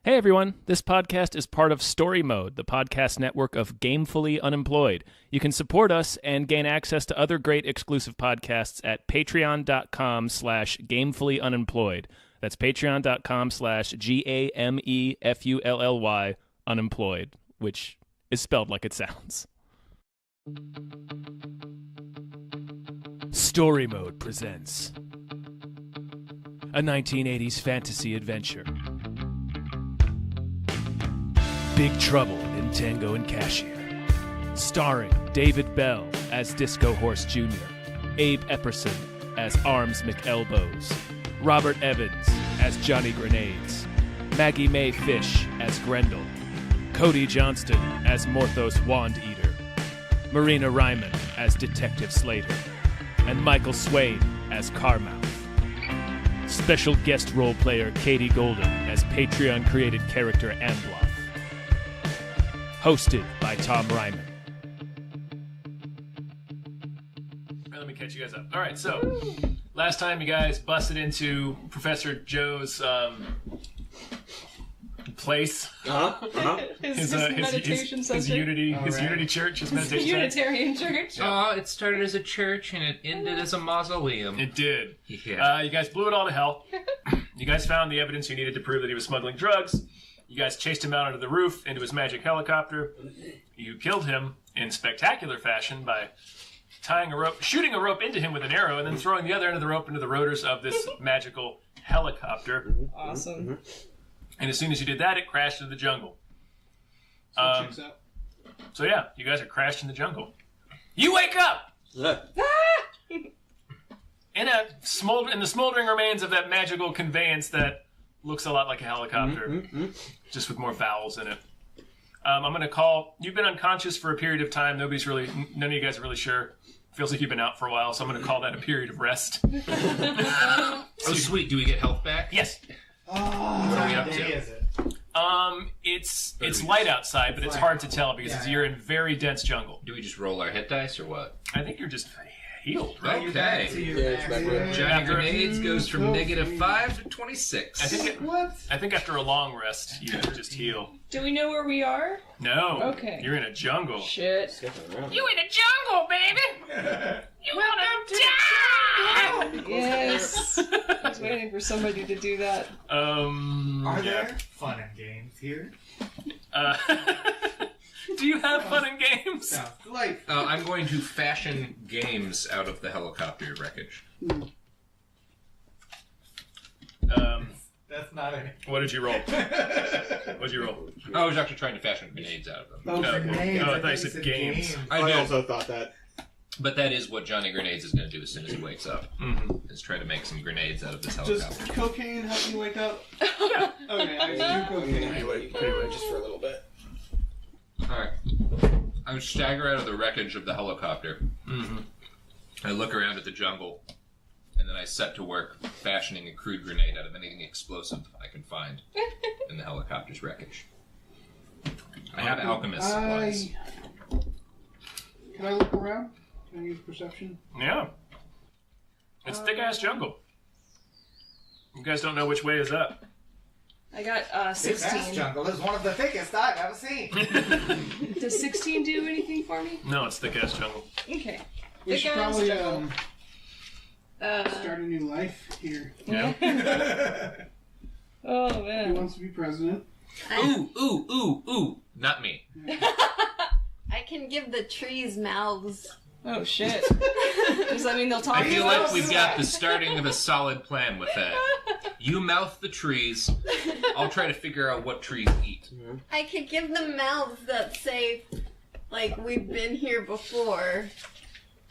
Hey everyone, this podcast is part of Story Mode, the podcast network of Gamefully Unemployed. You can support us and gain access to other great exclusive podcasts at patreon.com/gamefullyunemployed. That's patreon.com/GAMEFULLY unemployed, which is spelled like it sounds. Story Mode presents a 1980s fantasy adventure. Big Trouble in Tango and Cashia. Starring David Bell as Disco Horse Jr., Abe Epperson as Arms McElbows, Robert Evans as Johnny Grenades, Maggie Mae Fish as Grendel, Cody Johnston as Morthos Wand Eater, Marina Reimann as Detective Slater, and Michael Swaim as Carmouth. Special guest role player Katie Goldin as Patreon-created character Ambloff. Hosted by Tom Reimann. Let me catch you guys up. All right, so last time you guys busted into Professor Joe's place. His meditation center. His Unity Church, his meditation Unitarian church. Yeah. It started as a church and it ended as a mausoleum. It did. Yeah. You guys blew it all to hell. You guys found the evidence you needed to prove that he was smuggling drugs. You guys chased him out onto the roof into his magic helicopter. You killed him in spectacular fashion by shooting a rope into him with an arrow, and then throwing the other end of the rope into the rotors of this magical helicopter. Awesome. And as soon as you did that, it crashed into the jungle. So yeah, you guys are crashed in the jungle. You wake up! In the smoldering remains of that magical conveyance that looks a lot like a helicopter, just with more vowels in it. I'm going to call... You've been unconscious for a period of time. None of you guys are really sure. Feels like you've been out for a while, so I'm going to call that a period of rest. Oh, sweet. Do we get health back? Yes. What are we up to? Is it? It's light outside, but it's hard to tell because you're in very dense jungle. Do we just roll our hit dice or what? I think you're just healed, right? Okay. Johnny Grenades goes from -5 to 26. I think after a long rest, you just heal. Do we know where we are? No. Okay. You're in a jungle. Shit. You in a jungle, baby! You wanna die! Yes. I was waiting for somebody to do that. Are there fun and games here? Do you have fun and games? Sounds delightful. I'm going to fashion games out of the helicopter wreckage. That's not it. What did you roll? What'd you roll? I was actually trying to fashion grenades out of them. Oh, grenades. I thought you said games. I also thought that. But that is what Johnny Grenades is going to do as soon as he wakes up. Mm-hmm. Is try to make some grenades out of this helicopter. Does cocaine help you wake up? Yeah. Okay, I do cocaine anyway, just for a little bit. Alright. I would stagger out of the wreckage of the helicopter. Mm-hmm. I look around at the jungle, and then I set to work fashioning a crude grenade out of anything explosive I can find in the helicopter's wreckage. I have alchemist supplies. Can I look around? Can I use perception? Yeah. It's thick-ass jungle. You guys don't know which way is up. I got This 16. jungle is one of the thickest I've ever seen. Does 16 do anything for me? No, it's thick-ass jungle. Okay. We should Thick-ass probably jungle. start a new life here. Yeah. Oh, Who man. wants to be president? Ooh. Not me. I can give the trees mouths. Oh, shit. Does that mean they'll talk I to feel us? like we've got the starting of a solid plan with that. You mouth the trees. I'll try to figure out what trees eat. I could give them mouths that say, like, we've been here before,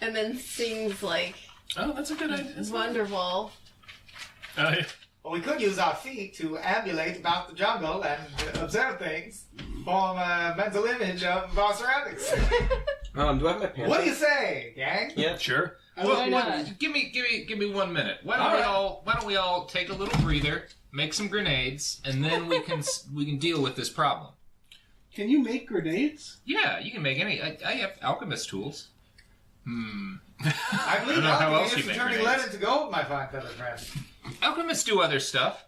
and then sings, like, Oh, that's a good idea. it's wonderful. Oh, yeah. Well, we could use our feet to ambulate about the jungle and observe things, form a mental image of our surroundings. Do I have my pants? What do you say, gang? Yeah. Sure. Why not? Give me 1 minute. Why don't we all take a little breather, make some grenades, and then we can deal with this problem. Can you make grenades? Yeah, you can make any. I have alchemist tools. I believe I don't know how else alchemy you is make turning lead grenades. into gold, my fine feathered friend. Alchemists do other stuff.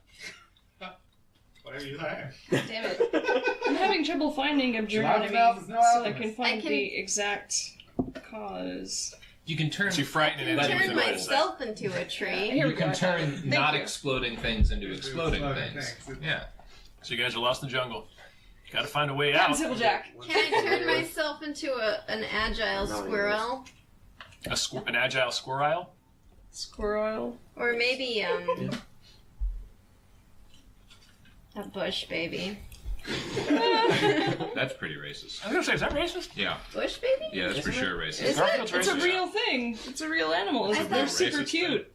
Whatever you learn. Damn it. I'm having trouble finding observant Loudmouth is no so I alchemist. can find I can- the exact cause. You can turn. Too frightening I and can turn anything. myself into a tree. Here You we go. can turn Thank not you. exploding things into exploding exploding things. things. Yeah. So you guys are lost in the jungle. You gotta find a way Captain out. Sybiljack. Can I turn myself into an agile squirrel? An agile squirrel? Squirrel. Or maybe, a bush baby. That's pretty racist. I was gonna say, is that racist? Yeah. Bush baby? Yeah, that's for sure racist. Is Garfield's it? It's a racist. real thing. It's a real animal. I They're thought- super Racist cute.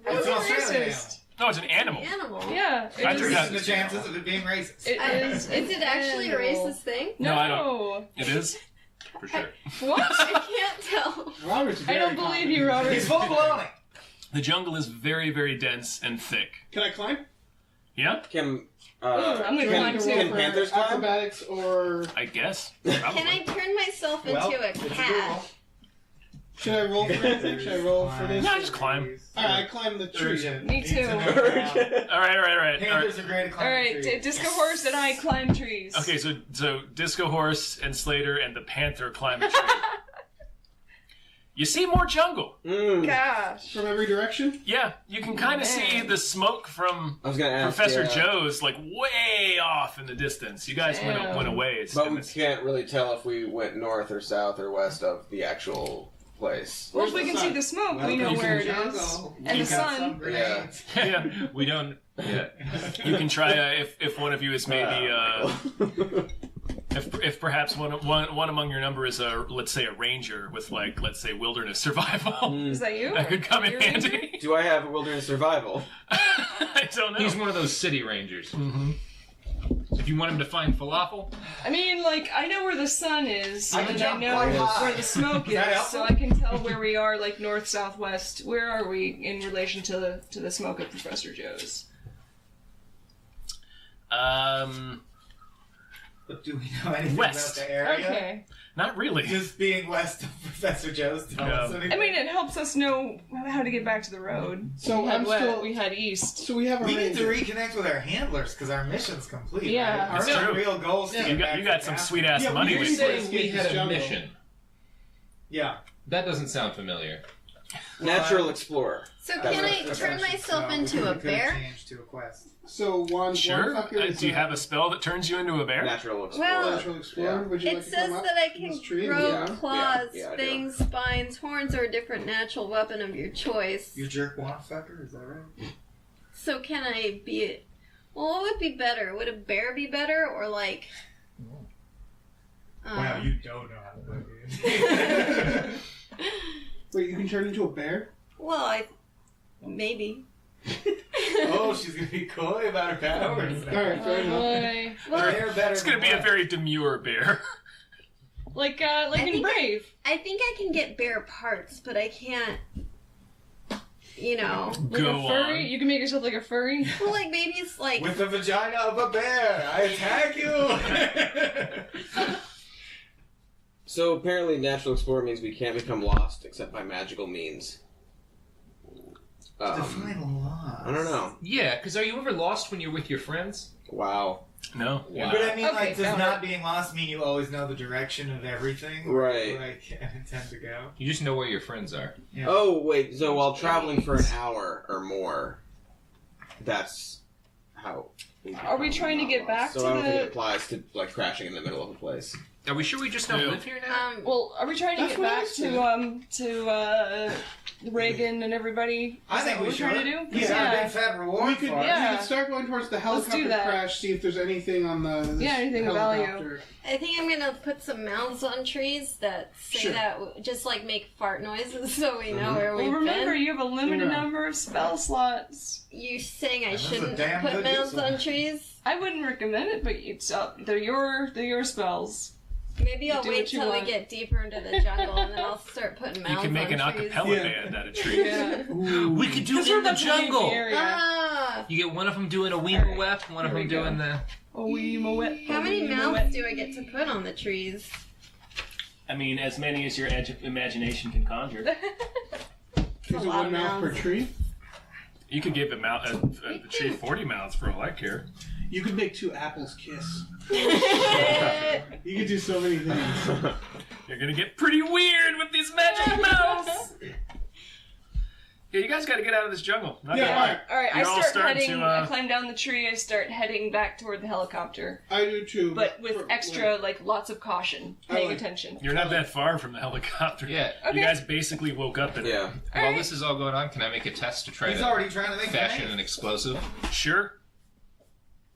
How's It's it an Australian racist? No, it's an animal. Animal. Yeah. It I is, took Increasing that- the chances of it being racist. it is. Is it actually a animal. racist thing? No. No, I don't. It is? For sure. What? I can't tell. Robert's I very don't believe you, confident. Robert. He's full blown. The jungle is very, very dense and thick. Can I climb? Yeah? Can I'm gonna climb too. Can panthers climb? Acrobatics or I guess. Can Probably. I turn myself into Well, a it's cat? should I roll for anything? Should I roll for this? No, just climb. Alright, I climb the tree. Me too. Alright. Panthers are great at climbing Alright, trees. Disco Horse and I climb trees. Okay, so Disco Horse and Slater and the Panther climb a tree. You see more jungle. Gosh. From every direction? Yeah, you can kind of see the smoke from I was gonna ask. Professor yeah. Joe's, like, way off in the distance. You guys Damn. went a ways. But and we it's- can't really tell if we went north or south or west of the actual place. Well, if Where's we the can see sun? the smoke, we Welcome know to where it the is. jungle. And You the got sun. some grenades. Yeah, We don't. Yeah. you can try if one of you is maybe if perhaps one among your number is let's say a ranger with like let's say wilderness survival. Is that you? That could come in You're ranger? handy. Do I have wilderness survival? I don't know. He's one of those city rangers. Mm-hmm. If you want him to find falafel, I mean, like, I know where the sun is, I can and I jump know quite high. where the smoke Is that is, helpful? so I can tell where we are, like, north, south, west. Where are we in relation to the smoke at Professor Joe's? But do we know anything West. about the area? Okay. Not really. Just being west of Professor Joe's tell us No. anything? I mean, it helps us know how to get back to the road. So we had I'm west, still. we had east. So we have a we need to ranger. reconnect with our handlers because our mission's complete. Yeah. right? That's Our true. real goal is to You get got back you to got the some castle. sweet ass Yeah, money. we with need you. to- saying we escape had this a jungle. mission. Yeah. That doesn't sound familiar. Natural explorer. So That's can what- I that's turn what I myself No, into we a could've bear? changed to a quest. So one Sure. fucker is Do you have a spell that turns you into a bear? Natural explorer. Well, natural explorer. Yeah. Would you It like to says come up that I in can this tree? grow Yeah. claws, Yeah, I do. fangs, spines, horns, or a different natural weapon of your choice. You jerk one fucker, is that right? So can I be... Well, what would be better? Would a bear be better, or like... Wow, you don't know how to play games. Wait, you can turn into a bear? Well, maybe. Oh, she's gonna be coy about her powers. Alright, fair enough. Boy. Well, They're better It's gonna than be a what? very demure bear. Like I in think Brave. I think I can get bear parts, but I can't... You know... Like Go a furry? on. You can make yourself like a furry? Well, like, maybe it's like... With the vagina of a bear, I attack you! So apparently, natural explorer means we can't become lost except by magical means. Define lost. I don't know. Yeah, because are you ever lost when you're with your friends? Wow. No. Wow. But I mean, Okay, like, does found not being lost mean you always know the direction of everything? Right. Like, and intend to go? You just know where your friends are. Yeah. Oh wait, so while traveling for an hour or more, that's how. Are we trying to get back So to I don't think the- it applies to like crashing in the middle of a place. Are we sure we just don't Yeah. live here now? Well, are we trying to That's get what I back to Reagan and everybody? I Is think that we what should. we're trying to do? He's got a big fat reward We could, for it. Yeah. we could start going towards the helicopter do that. crash, see if there's anything on the Yeah, anything of value. helicopter. I think I'm gonna put some mouths on trees that say Sure. that, just like make fart noises so we know where Well, we've remember, been. you have a limited Yeah. number of spell slots. You saying I That's a shouldn't damn put good mouths use of on it. trees? I wouldn't recommend it, but it's they're your spells. Maybe I'll do wait what you till we want. get deeper into the jungle and then I'll start putting mouths You can make on an trees. acapella Yeah. band out of trees. Yeah. We could do Because it we're in the about to leave jungle. the area. Ah! You get one of them doing a Alright, weeble one of here we them go. doing the. Oh, we moet. How many mouths do I get to put on the trees? I mean, as many as your imagination can conjure. A Is it lot one of mouth per mouths. tree? You could give the tree 40 mouths for all I care. You could make two apples kiss. You could do so many things. You're gonna get pretty weird with these magic mouths. Yeah, you guys got to get out of this jungle. Not Yeah, gonna lie. All right, I You're all start starting heading. to, I climb down the tree. I start heading back toward the helicopter, I do too. but with extra, like, lots of caution, paying attention. You're not that far from the helicopter. Yeah. Okay. You guys basically woke up in it. Yeah. While Alright. this is all going on, can I make a test to try He's to already trying to make fashion an explosive? Sure.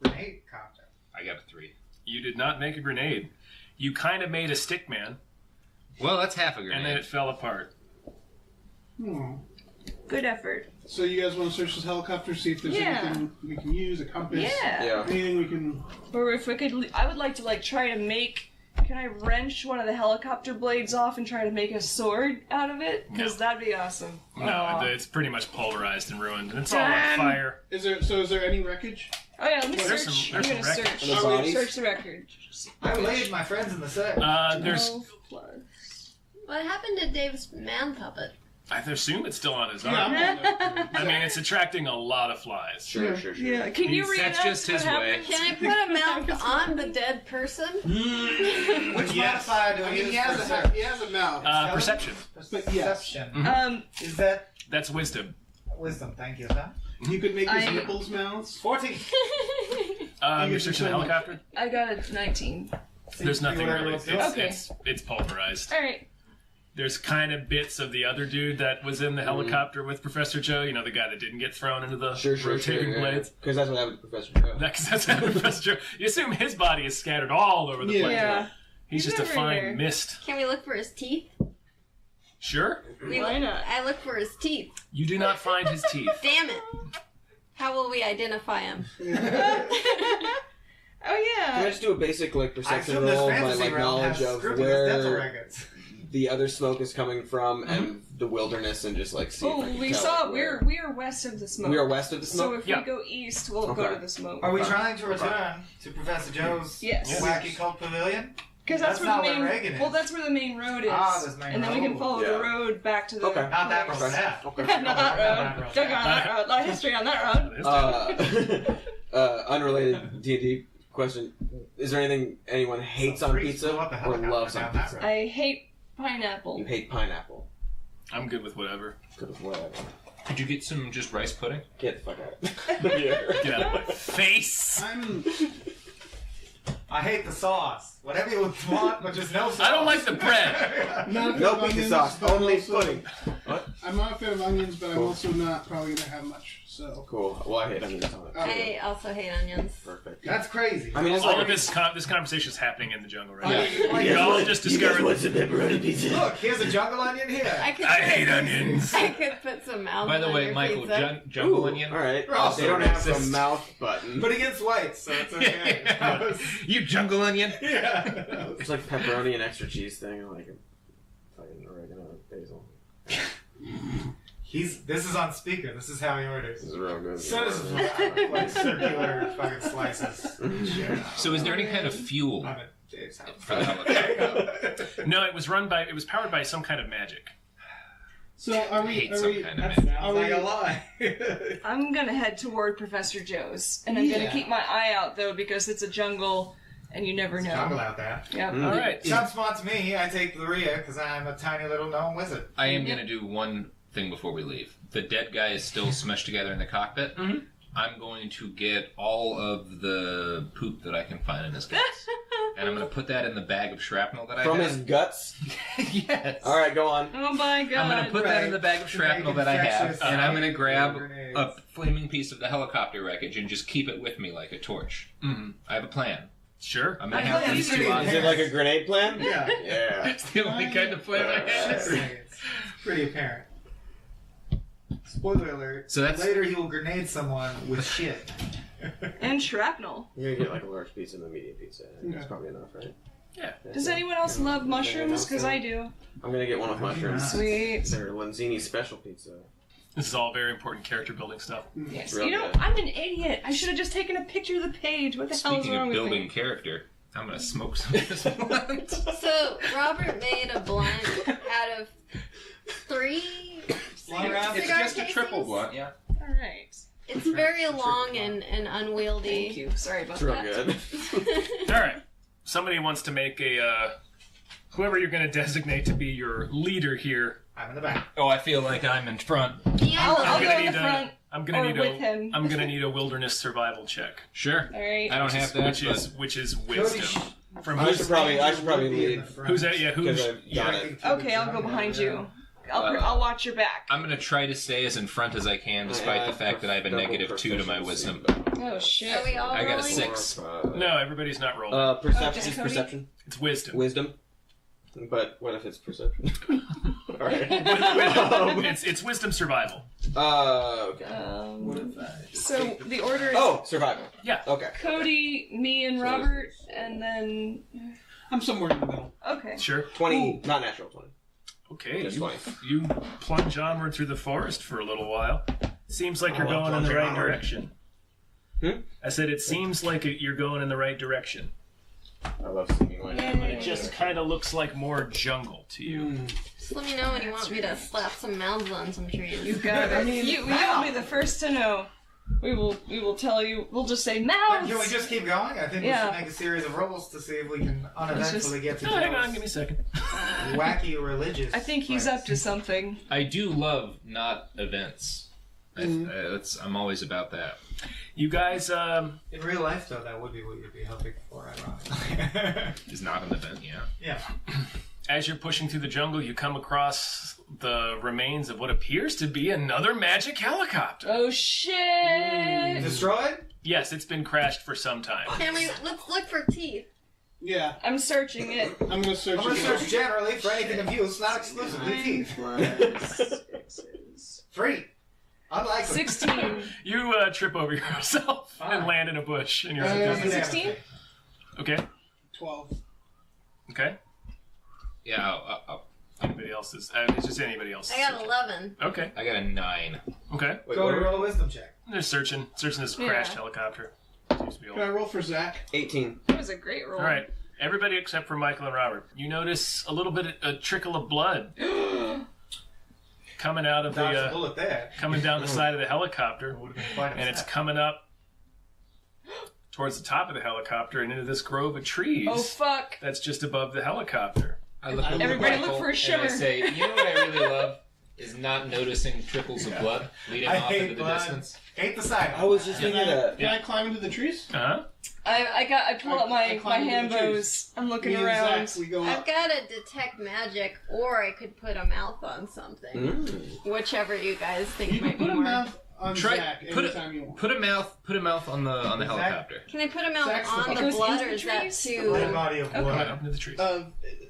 grenade copter. I got a 3. You did not make a grenade. You kind of made a stick man, Well, that's half a grenade. and then it fell apart. Good effort. So you guys want to search this helicopter, see if there's anything we can use, a compass, Yeah. anything we can... Or if we could, I would like to like try to make. Can I wrench one of the helicopter blades off and try to make a sword out of it? Because that'd be awesome. No, Aw. it's pretty much pulverized and ruined. And it's all on Damn. fire. Is there any wreckage? Oh yeah, let me There's search. some- there's I'm gonna some records. search. The bodies? Search the record. I laid my friends in the set. There's. 12 plus. What happened to Dave's man puppet? I assume it's still on his arm. Yeah, I mean, it's attracting a lot of flies. Sure. Yeah, can you read That's just his way. Can I put a mouth on the dead person? Which modifier do I we mean, use he for has search? a mouth. Perception. But yes. Perception. Is that That's wisdom. wisdom? Thank you, sir. You could make his I- nipples mouths. 14. You're searching the helicopter? I got a 19. There's nothing whatever really. else you want. Okay. It's pulverized. All right. There's kind of bits of the other dude that was in the helicopter with Professor Joe. You know, the guy that didn't get thrown into the rotating blades. Because that's what happened to Professor Joe. That's how Professor Joe. You assume his body is scattered all over the Yeah. place. Yeah. He's just a everywhere. fine mist. Can we look for his teeth? Sure. Why not? I look for his teeth. You do not find his teeth. Damn it. How will we identify him? Oh Can I yeah. just do a basic like I perception assume this roll, my fantasy like realm has knowledge of scrupulous dental where records. the other smoke is coming from and the wilderness, and just like see. Oh, if I can we tell, saw like, where- we are west of the smoke. we are west of the So smoke. if Yeah. we go east, we'll go Okay. to the smoke. Are we Okay. trying to return to Professor Joe's Yes. wacky cult pavilion? Because that's, That's where not the where main. Reagan is. Well, that's where the main road is. Ah, there's main and then we can road. follow the Yeah. road back to the. Okay. Not that road. place. That. Okay. Not that road. Don't go on that road. A lot of history on that road. Unrelated D&D question: is there anything anyone hates Some on priest pizza blew up a or helicopter loves on down that pizza? road. I hate pineapple. You hate pineapple. I'm good with whatever. Good of whatever. Could you get some just rice pudding? Get the fuck out of here. Get out of my face. I hate the sauce. Whatever you want, but just no sauce. I don't like the bread. Not a fan No of pizza onions, sauce, but only also- pudding. What? I'm not a fan of onions, but I'm Cool. also not probably going to have much, so... Cool. Well, I hate onions on it. I also hate onions. Perfect. That's crazy. I mean, it's All like of this conversation is happening in the jungle right Yeah. now. You all just discovered. some pepperoni pizza? Look, here's a jungle onion here. I could I hate onions. I could put some mouth By the on way, your Michael, pizza. jungle onion. All right. Oh, They don't have a racist. mouth button. But against whites, so it's okay. That was- You jungle onion. yeah. It's like pepperoni and extra cheese thing. I like it. Fucking oregano, basil. This is on speaker. This is how he orders. This is real good. So does like circular fucking slices. So is there any kind of fuel I'm at Dave's house. for the helicopter? No, it was powered by some kind of magic. So are I we... hate Are some we kind of That magic. sounds like a lie. I'm gonna head toward Professor Joe's, and I'm gonna Yeah. keep my eye out though because it's a jungle, and you never know. Jungle out there. Yeah. Mm. All right. Some spots me, I take the rear because I'm a tiny little gnome wizard. I am going to do one thing before we leave. The dead guy is still smushed together in the cockpit. Mhm. I'm going to get all of the poop that I can find in his guts. And I'm going to put that in the bag of shrapnel that I From have. his guts? Yes. All right, go on. Oh my god. I'm going to put that in the bag of shrapnel that I have, Infectious and I'm going to grab grenades. a flaming piece of the helicopter wreckage and just keep it with me like a torch. Mhm. I have a plan. Sure. I'm going to I have believe these you. two on. Is it like a grenade plan? Yeah. Yeah. It's the only kind of plan I have. It's pretty apparent. Spoiler alert. So that's- later he will grenade someone with shit. And shrapnel. You're gonna get like a large pizza and a medium pizza. That's Yeah. probably enough, right? Yeah. Does anyone else love mushrooms? Because I do. I'm gonna get one with mushrooms. Sweet. They're Lanzini special pizza. This is all very important character building stuff. Yes. Real You know, good. I'm an idiot. I should have just taken a picture of the page. What the hell is Speaking wrong of with building me? character, I'm going to smoke some of this blunt. So Robert made a blunt out of 3 Long round. It's cigar just a triple casings? blunt, yeah. All right. It's very long and unwieldy. Thank you. Sorry about It's real that. good. All right. Somebody wants to make a whoever you're going to designate to be your leader here. I'm in the back. Oh, I feel like I'm in front. Yeah, I'll gonna go in need the a- front. I'm gonna Or need with him. I'm gonna need a wilderness survival check. Sure. All right. I don't have that, which is Cody, wisdom. From I who's, should probably lead who's that? Yeah, who's because I've done it. Okay, I'll go behind you. I'll watch your back. I'm gonna try to stay as in front as I can, despite the fact that I have a -2 to my wisdom. Oh shit. Are we all I got a rolling? 6. No, everybody's not rolling. Perception just is Cody? perception. It's wisdom. Wisdom. But what if it's perception? Alright. It's wisdom survival. Okay. So the order is Oh, survival. Yeah. Okay. Cody, me, and Robert, and then I'm somewhere in the middle. okay. Sure. 20, not natural 20. Okay. Just 20. You plunge onward through the forest for a little while. Seems like you're going in the plunging right onward. direction. I said it seems like you're going in the right direction. I love seeing like But it just kind of looks like more jungle to you. Just let me know when you want me to slap some mouths on some trees. You got it. You will be the first to know. We will tell you. We'll just say mouths. Can we just keep going? I think we Yeah. should make a series of rolls to see if we can uneventfully get to Oh, hang on, those give me a second. wacky religious. I think he's rites. up to something. I do love not events. I'm always about that. You guys, In real life, though, that would be what you'd be hoping for, ironically. Is not an event, yeah. Yeah. as you're pushing through the jungle, you come across the remains of what appears to be another magic helicopter. Oh shit! Destroyed? Yes, it's been crashed for some time. Can we let's look for teeth? Yeah, I'm searching it. I'm gonna search. I'm going to it. search generally for anything of use, not exclusively teeth. 3. Unlikely. 16. You trip over yourself and land in a bush. And you're Uh, 16? okay. 12. Okay. Yeah, Anybody else's? It's just anybody else. I got 11. Okay. I got a 9. Okay. Wait, Go what to are we- roll a wisdom check. They're searching this Yeah. crashed helicopter. Seems to be Can I old. roll for Zach? 18. That was a great roll. All right. Everybody except for Michael and Robert. You notice a little bit, a trickle of blood coming out of Dodge the the, bullet there. coming down the side of the helicopter, Would have been quite and it's upset. coming up towards the top of the helicopter and into this grove of trees Oh fuck. that's just above the helicopter. I look over Everybody Michael look for a and shimmer. I say, you know what I really love? Is not noticing trickles of blood leading I off hate into the blood. distance. Hate the sight. I was just Can thinking that. I climb into the trees? Uh-huh. I pull out I my climbed into hand the trees. bows. I'm looking Me and around. Zach, we go I've up. got to detect magic, or I could put a mouth on something. Whichever you guys think You can might be put a more. mouth on Try Zach put anytime you want. Put a mouth on the helicopter. Can I put a mouth Zach's the on puppet. the It goes blood, into or the is that trees? too? Blood body of Right blood. up into the trees.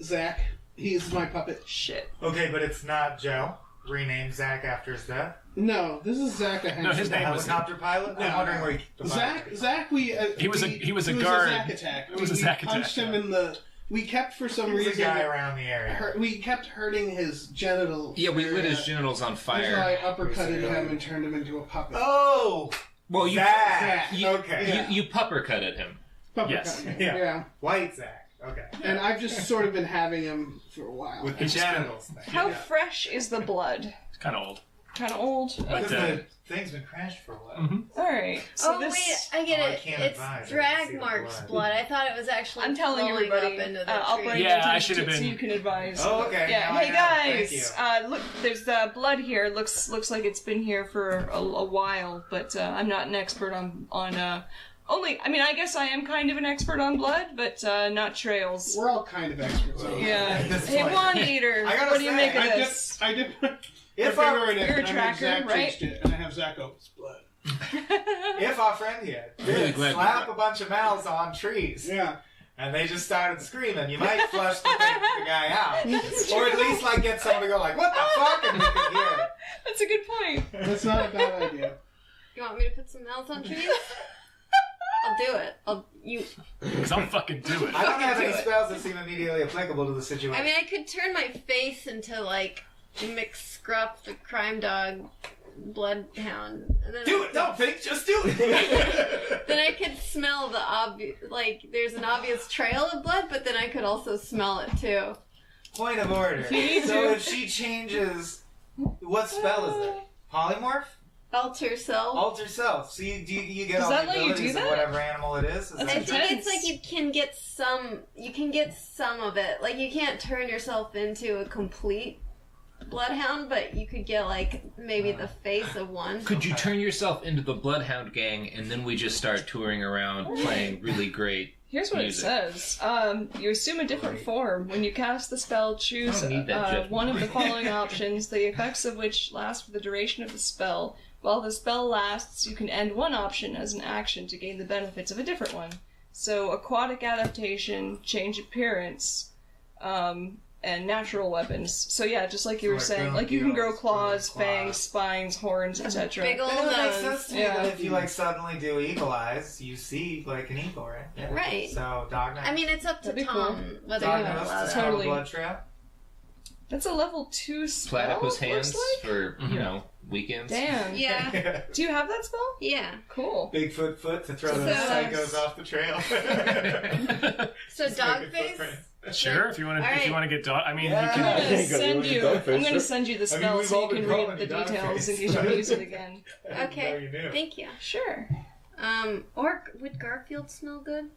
Zach, he's my puppet. Shit. Okay, but it's not Joe. Renamed Zach after his death. No, this is Zach. No, his The name was helicopter pilot? No. I'm wondering where the Zach. We. He was a it guard. A Zach attack. It was a we Zach punched attack, him in the. We kept for some He's a reason. guy around the area. We kept hurting his genitals. Yeah, we lit his genitals on So I fire. uppercutted him and turned him into a puppet. Oh! Well, you Zach! you, Okay. Yeah. you puppercutted him. Puppet Yes. cut. Yeah. Yeah. White Zach. Okay. And I've just sort of been having him for a while. With the It's just genitals thing. How fresh is the blood? It's kind of old. Kind of old. But, Because the thing's been crashed for a while. Alright. So Oh this. wait, I get Oh, I it. can't It's advise. I can see drag the marks blood. blood. I thought it was actually. I'm telling flowing everybody. Up into the I'll tree. bring Yeah, it I to should have so been- you can advise. Oh, okay. Yeah. Now I Hey know. guys, Thank you. look. There's blood here. Looks like it's been here for a while, but I'm not an expert on only. I mean, I guess I am kind of an expert on blood, but not trails. We're all kind of experts on it. Yeah. This Hey, point. Wand Eater, I gotta what do you say, make of I this? dip my If finger our, in it, you're a and I make tracker, Zach right? taste it, and I have Zach go, it's blood. if our friend here Really did glad slap a bunch of mouths on trees Yeah. and they just started screaming, you might flush the guy out. Or at least like get someone to go like, what the fuck? And we can hear it. That's a good point. That's not a bad idea. You want me to put some mouths on trees? I'll do it. Because I'll fucking do it. I don't have do any it. spells that seem immediately applicable to the situation. I mean, I could turn my face into like Mick Scruff, the crime dog, bloodhound. And then do it! Don't think, just do it! Then I could smell the obvious. Like, there's an obvious trail of blood, but then I could also smell it too. Point of order. you need So to. if she changes, what spell is it? Polymorph? Alter self. Alter self. So you get Does all that the let you do abilities of that? whatever animal it is? I think it's like you can get some of it. Like you can't turn yourself into a complete bloodhound, but you could get like maybe the face of one. Could you turn yourself into the Bloodhound Gang, and then we just start touring around playing really great Here's what music? it says. You assume a different form. When you cast the spell, choose I don't need that judgment. one of the following options, the effects of which last for the duration of the spell. While the spell lasts, you can end one option as an action to gain the benefits of a different one. So, aquatic adaptation, change appearance, and natural weapons. So yeah, just like you were saying, like you can grow claws, fangs, spines, horns, etc. Big ol' It makes nose. sense to me Yeah. that if you like suddenly do eagle eyes, you see like an eagle, right? Yeah. Right. So dog nose. I mean, it's up to That'd be Tom cool. whether dog you nose allow to that. smell Totally. the blood trail. That's a level 2 spell. Platypus it looks hands like? for, weekends. Damn. Yeah, Do you have that spell? yeah. Cool. Bigfoot foot to throw So- those psychos off the trail. So Just make a dog face. footprint. Sure, if you want to, if you want to get dog. I mean, Yeah. you I'm can. gonna There you go, send you you. want the I'm dog gonna face, send you the I mean, spell we've so all you been can calling read the it dog details face. in case you use it again. Now Okay. you knew. Thank you. Sure. Or would Garfield smell good?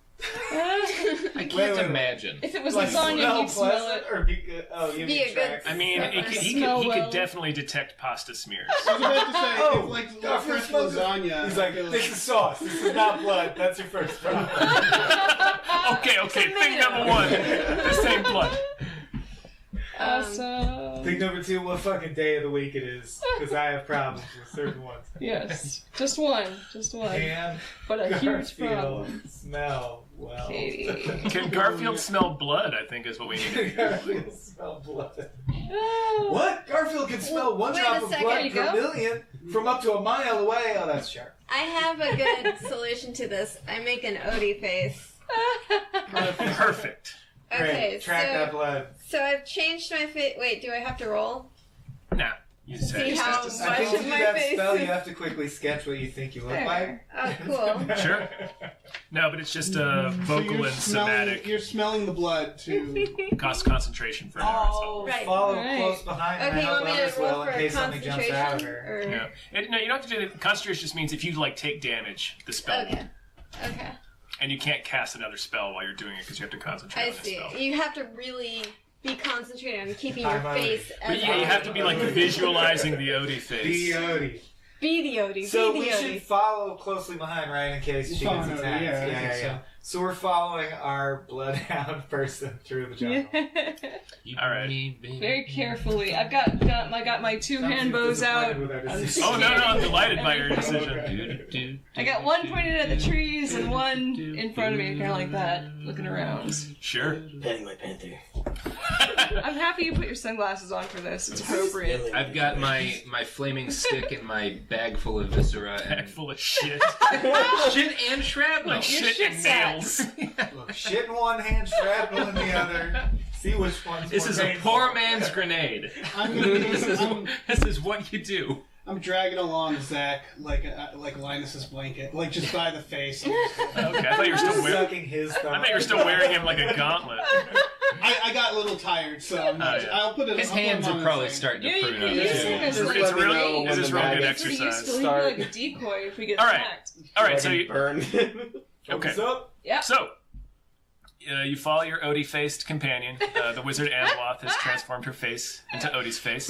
I can't wait. imagine. If it was Like, lasagna, you'd smell pleasant it. or be good? Oh, you Be mean a good- tracks. I mean, Smell he well. could definitely detect pasta smears. I was about to say, Oh, if like Garfield fresh smells it. lasagna. He's like, this is sauce. This is not blood. That's your first problem. Okay, thing number one, this ain't blood. Awesome. Thing number 2, what fucking day of the week it is. Because I have problems with certain ones. Yes. Just one. And But a huge Garfield problem. smell well. Katie. Can Garfield smell blood? I think is what we need to do. Garfield smell blood. Oh. What? Garfield can smell one Wait drop a of second. blood There you per go. million from up to a mile away. Oh, that's sharp. I have a good solution to this. I make an Odie face. Perfect. Okay, Great. Track that blood. so I've changed my face. Wait, do I have to roll? Nah, you See said how I much think to of do my that face spell, is- you have to quickly sketch what you think you look There. like. Oh, cool. Sure. No, but it's just So vocal you're and smelling, somatic. You're smelling the blood to. Cost concentration for an hour. Oh, Right. follow Right. close behind and Okay, you help want me others to roll well for in case something jumps concentration? out of her. So. Yeah. No, you don't have to do it. Concentration just means if you like take damage, the spell. Okay. Okay. And you can't cast another spell while you're doing it because you have to concentrate I on the see. spell. You have to really be concentrated on keeping your I'm Odie. face But as yeah, you have to be like visualizing the Odie face. The Odie. Be the Odie. So be we the should Odie. follow closely behind, right, in case she Follow gets Odie, attacked. yeah, I think so. So we're following our bloodhound person through the jungle. All right. Very carefully. I've got my 2 hand bows out. Oh no, I'm delighted by your decision. I got one pointed at the trees and one in front of me, kind of like that, looking around. Sure. Petting my panther. I'm happy you put your sunglasses on for this. It's appropriate. I've got my flaming stick and my bag full of viscera Bag and full of shit. shit and shrapnel. Like shit shit and sacks. nails. Look, shit in one hand, shrapnel in the other. See which one's This more is a painful. poor man's grenade. I'm gonna be. This is what you do. I'm dragging along Zach like Linus's blanket, like just by the face. Okay, I thought you were still wearing. Sucking his thumb. I thought you were still wearing him like a gauntlet. I got a little tired, so I'm Oh, yeah. I'll put it. His I'll put hands him are on probably the thing. starting to Yeah, you prune can up. use too. him as Just like let me know bait. when This the is real good maggots Pretty exercise. useful. He can start. be like a decoy if we get All right. attacked. All right, so I you, can burn. okay, Thumbs up. Yep. so you follow your Odie-faced companion. The wizard Analoth has transformed her face into Odie's face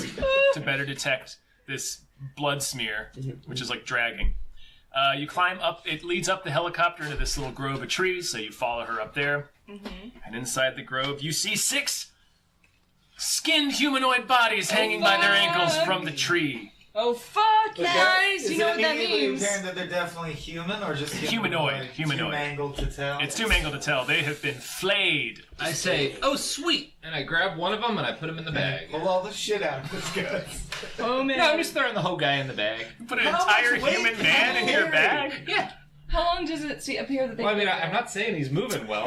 to better detect this blood smear, which is like dragging. You climb up. It leads up the helicopter into this little grove of trees, so you follow her up there. And inside the grove, you see 6 skinned humanoid bodies hanging by their ankles from the tree. Oh fuck, But guys! is You know it what that immediately means? apparent that they're definitely human or just Humanoid. Too mangled to tell. It's too mangled to tell. They have been flayed. I say, "Oh, sweet!" and I grab one of them and I put him in the bag. Pull all the shit out of his guts. Oh man. No, I'm just throwing the whole guy in the bag. Put an How entire much weight human can man you in your carry? bag. Yeah. How long does it appear that they? Well, I mean, live I'm there? not saying he's moving well.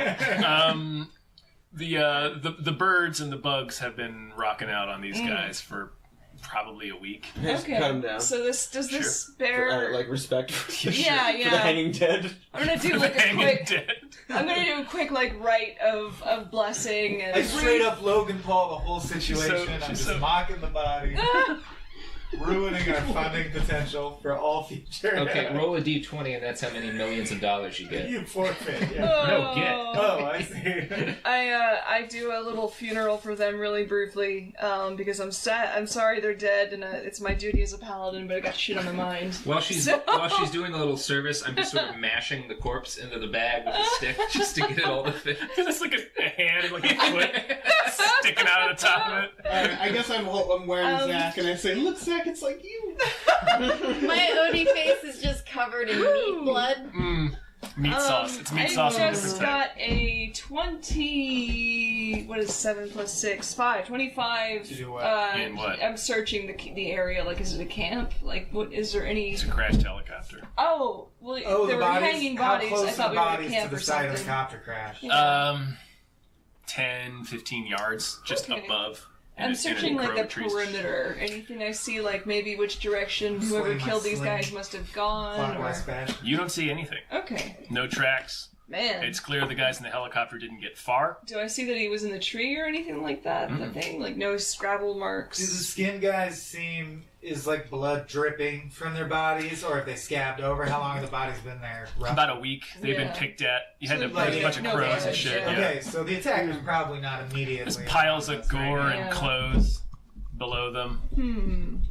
The birds and the bugs have been rocking out on these guys for probably a week. Just Okay. cut him down. So does this bear? Like respect for the, Yeah, for yeah. the hanging dead. I'm gonna do like a Hanging quick. dead. I'm gonna do a quick like rite of blessing and. I straight up Logan Paul the whole situation. I'm she's just so- mocking the body. ruining our funding potential for all future. Okay, roll a d20, and that's how many millions of dollars you get. You forfeit. Yeah. No, get. Oh, I see. I do a little funeral for them really briefly because I'm sad. I'm sorry they're dead, and it's my duty as a paladin, but I got shit on my mind. While she's doing the little service, I'm just sort of mashing the corpse into the bag with a stick just to get it all to fit. It's like a hand, like a foot sticking out of the top of it. I guess I'm wearing Zach, and I say, "Look, Zach, it's like you." My Odie face is just covered in meat blood. Meat sauce. It's meat sauce in a I different just type. got a 20. What is 7 plus 6? 5. 25. To do what? In what? I'm searching the area. Like, is it a camp? Like, what is there any? It's a crashed helicopter. Oh, well, Oh, there the were bodies. hanging How bodies. close I thought are we the were at a bodies camp to or the site of the something. copter crash? 10, 15 yards just Okay. above. I'm searching like the grove of trees. perimeter. Anything I see, like maybe which direction whoever Sling my killed these sling. guys must have gone. Clockwise Or... fashion. You don't see anything. Okay, No tracks. man. It's clear the guys in the helicopter didn't get far. Do I see that he was in the tree or anything like that? The thing, like no scrabble marks. Do the skin guys seem is like blood dripping from their bodies, or if they scabbed over? How long have the bodies been there? Roughly? About a week. They've been Yeah. picked at. You had So, to like, there's a bunch of no crows and damage, shit. yeah. Yeah. Okay, so the attacker's probably not immediately. There's piles of gore Yeah. and clothes below them.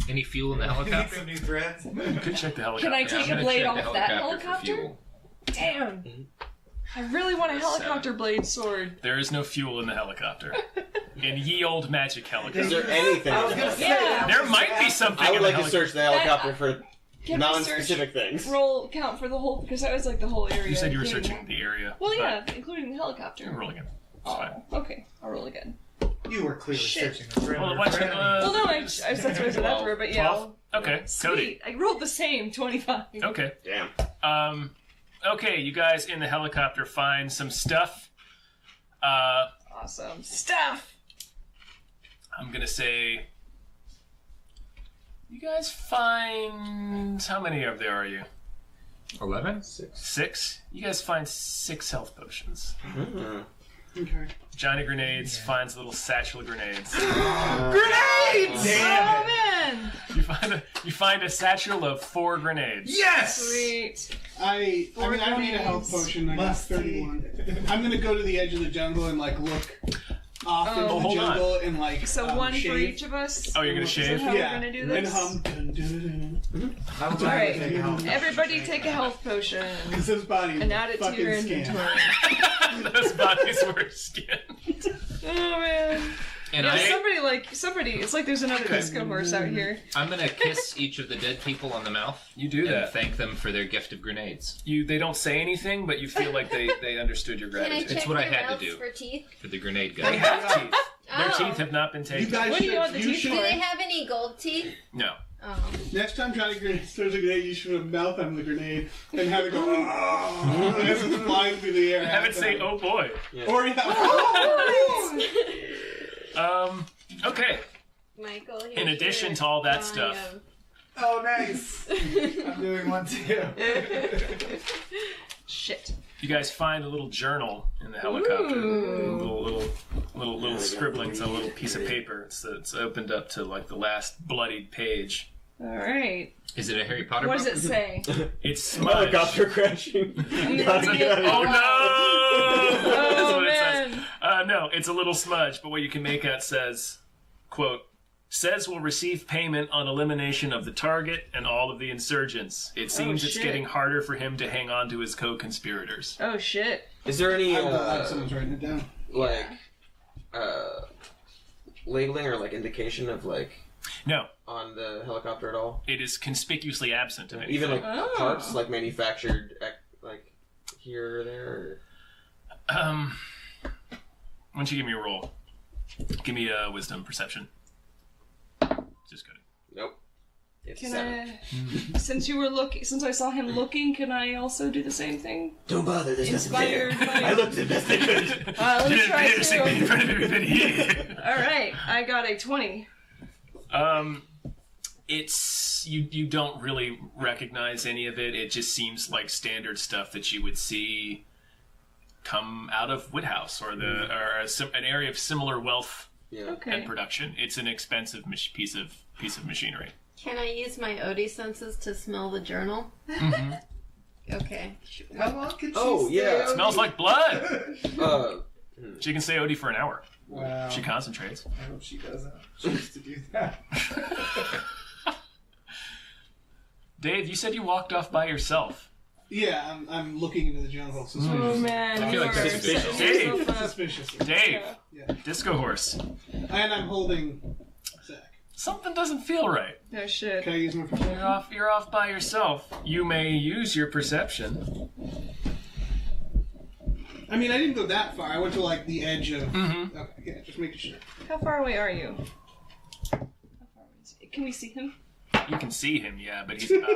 Any fuel in the Need helicopter? some new threads. You could check the helicopter. Can I I'm take a gonna blade check off the that for helicopter? fuel. Damn. I really want a That's helicopter blade sword. There is no fuel in the helicopter. In ye old magic Is helicopter. there anything? I was gonna say Yeah. There might be something I would in like the to search the helicopter for Can we non-specific things. roll count for the whole? Because that was like the whole area. You said you were including searching the area. Well, but yeah, including the helicopter. Roll again. It's fine. Okay, I'll roll again. You were clearly Shit. searching the perimeter. Well, watch it. Well, no, that's what I said after, but yeah. 12? Okay, Cody. Sweet. I rolled the same 25. Okay. Damn. Okay, you guys in the helicopter find some stuff. Awesome stuff. I'm gonna say. You guys find. How many of there are you? 11? 6? You guys find 6 health potions. Okay. Johnny Grenades finds a little satchel of grenades. Grenades! Oh man! You find a satchel of 4 grenades. Yes! Sweet. I mean, I don't need a health grenades. potion. I got Must 31. I'm gonna go to the edge of the jungle and like look off into the hold on. jungle and like So one shave. for each of us. Oh, you're gonna Is shave? that how Yeah, we're gonna do and this? hum. Dun, dun, dun, dun. I would All like right. to take a health Everybody take a health potion Cause his body and add it to fucking your scam. inventory. Those bodies were skinned. Oh man. And Yeah, I, somebody. It's like there's another disco horse out here. I'm gonna kiss each of the dead people on the mouth You do and that. thank them for their gift of grenades. They don't say anything, but you feel like they understood your Can I gratitude. check what I their had to mouths do. for teeth? For the grenade They gun. have teeth. Their Oh. teeth have not been You taken. guys What do you want the should. You teeth should. Do for? they have any gold teeth? No. Oh. Next time Johnny throws a grenade, you should mouth on the grenade and have it go as it's flying through the air. Have it say, "Oh boy." Or Okay. Michael, In addition to all that stuff. Oh, nice. I'm doing one too. Shit. You guys find a little journal in the helicopter. Little scribblings on a little piece of paper. It's opened up to like the last bloodied page. All right. Is it a Harry Potter What book? does it say? It's smudged. Helicopter crashing. Oh no! That's Oh what it says. man. No, it's a little smudge, but what you can make out says, quote, says will receive payment on elimination of the target and all of the insurgents. It seems it's shit. getting harder for him to hang on to his co-conspirators. Oh shit. Is there any I'm glad someone's writing it down. like labeling or like indication of like No, on the helicopter at all? it is conspicuously absent of anything. Even like Oh. parts like manufactured like here or there. Why don't you give me a roll? Give me a wisdom perception. Just go to. Nope. It's Can 7. I? Since I saw him looking, can I also do the same thing? Don't bother. There's Inspired nothing there. by- I looked the best I could. Let me try in to. front of everybody here. All right, I got a 20. It's you don't really recognize any of it. It just seems like standard stuff that you would see come out of Woodhouse or an area of similar wealth Okay. and production. It's an expensive piece of machinery. Can I use my Odie senses to smell the journal? Mm-hmm. Okay. How long can she Oh, stay yeah. on Smells the- like blood. Uh, She can stay OD for an hour. Wow. She concentrates. I hope she doesn't choose to do that. Dave, you said you walked off by yourself. Yeah, I'm looking into the jungle. Oh Suspicious. man, I feel like you are suspicious. setting yourself Dave. up. Suspicious. Dave, Yeah. Disco Horse. And I'm holding Zach. Something doesn't feel right. No shit. Can I use my perception? You're off by yourself. You may use your perception. I mean, I didn't go that far. I went to like the edge of. Mm-hmm. Okay, yeah, just making sure. How far away are you? How far away is he? Can we see him? You can see him, yeah, but he's about.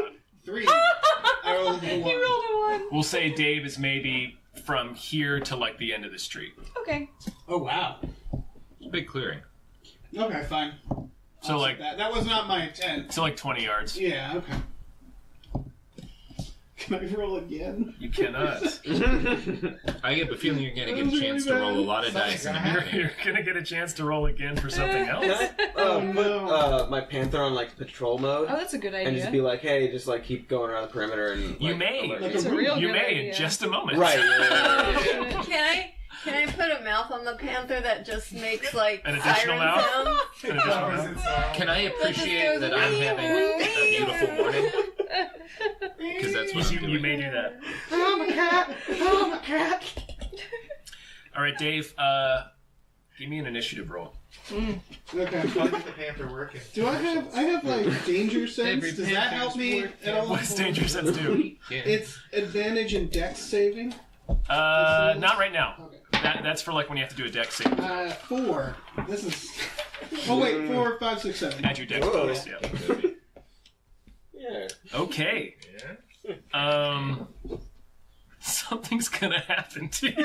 3. I rolled a 1. You rolled a 1. We'll say Dave is maybe from here to like the end of the street. Okay. Oh wow. Big clearing. Okay, fine. So I'll like accept that was not my intent. 20 yards. Yeah. Okay. Can I roll again? You cannot. I get the feeling you're going to get a chance to roll a lot of dice. in a You're gonna get a chance to roll again for something else. put my panther on like patrol mode Oh, that's a good and just idea. be like, hey, just like keep going around the perimeter and You like, may. alert Like me. It's a real You good may idea. in just a moment. Right. Yeah. Can I put a mouth on the panther that just makes like An additional siren mouth? sounds? An additional round. Can I appreciate that I'm having a beautiful morning? Because that's what I'm doing. You may do that. I'm a cat. I'm a cat. All right, Dave. Give me an initiative roll. Okay. How did the panther working? Do I have like danger sense? Every Does that help me panther's at all? What does danger sense do? Yeah. It's advantage in dex saving. Not right now. Okay. That's for like when you have to do a dex save. 4. This is. Oh wait, 4, 5, 6, 7. Add your dex Whoa. bonus. Yeah. Yeah. Okay. Something's gonna happen to you.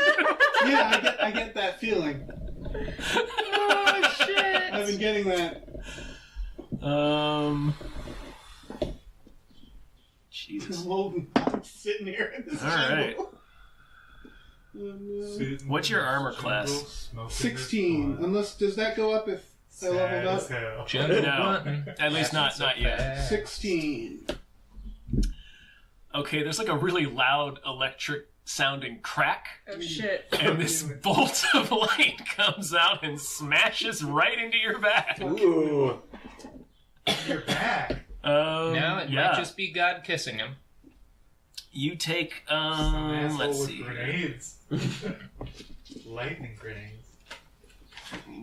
Yeah, I get that feeling. Oh shit! I've been getting that. Jesus. I'm sitting here in this All right. jungle. What's your armor class? 16. Unless does that go up if I leveled up? No, at least not yet. 16. Okay, there's like a really loud electric sounding crack, Oh shit! and this bolt of light comes out and smashes right into your back. Ooh. You're back. Now it yeah. might just be God kissing him. You take Some asshole let's with see. grenades. Lightning grenades.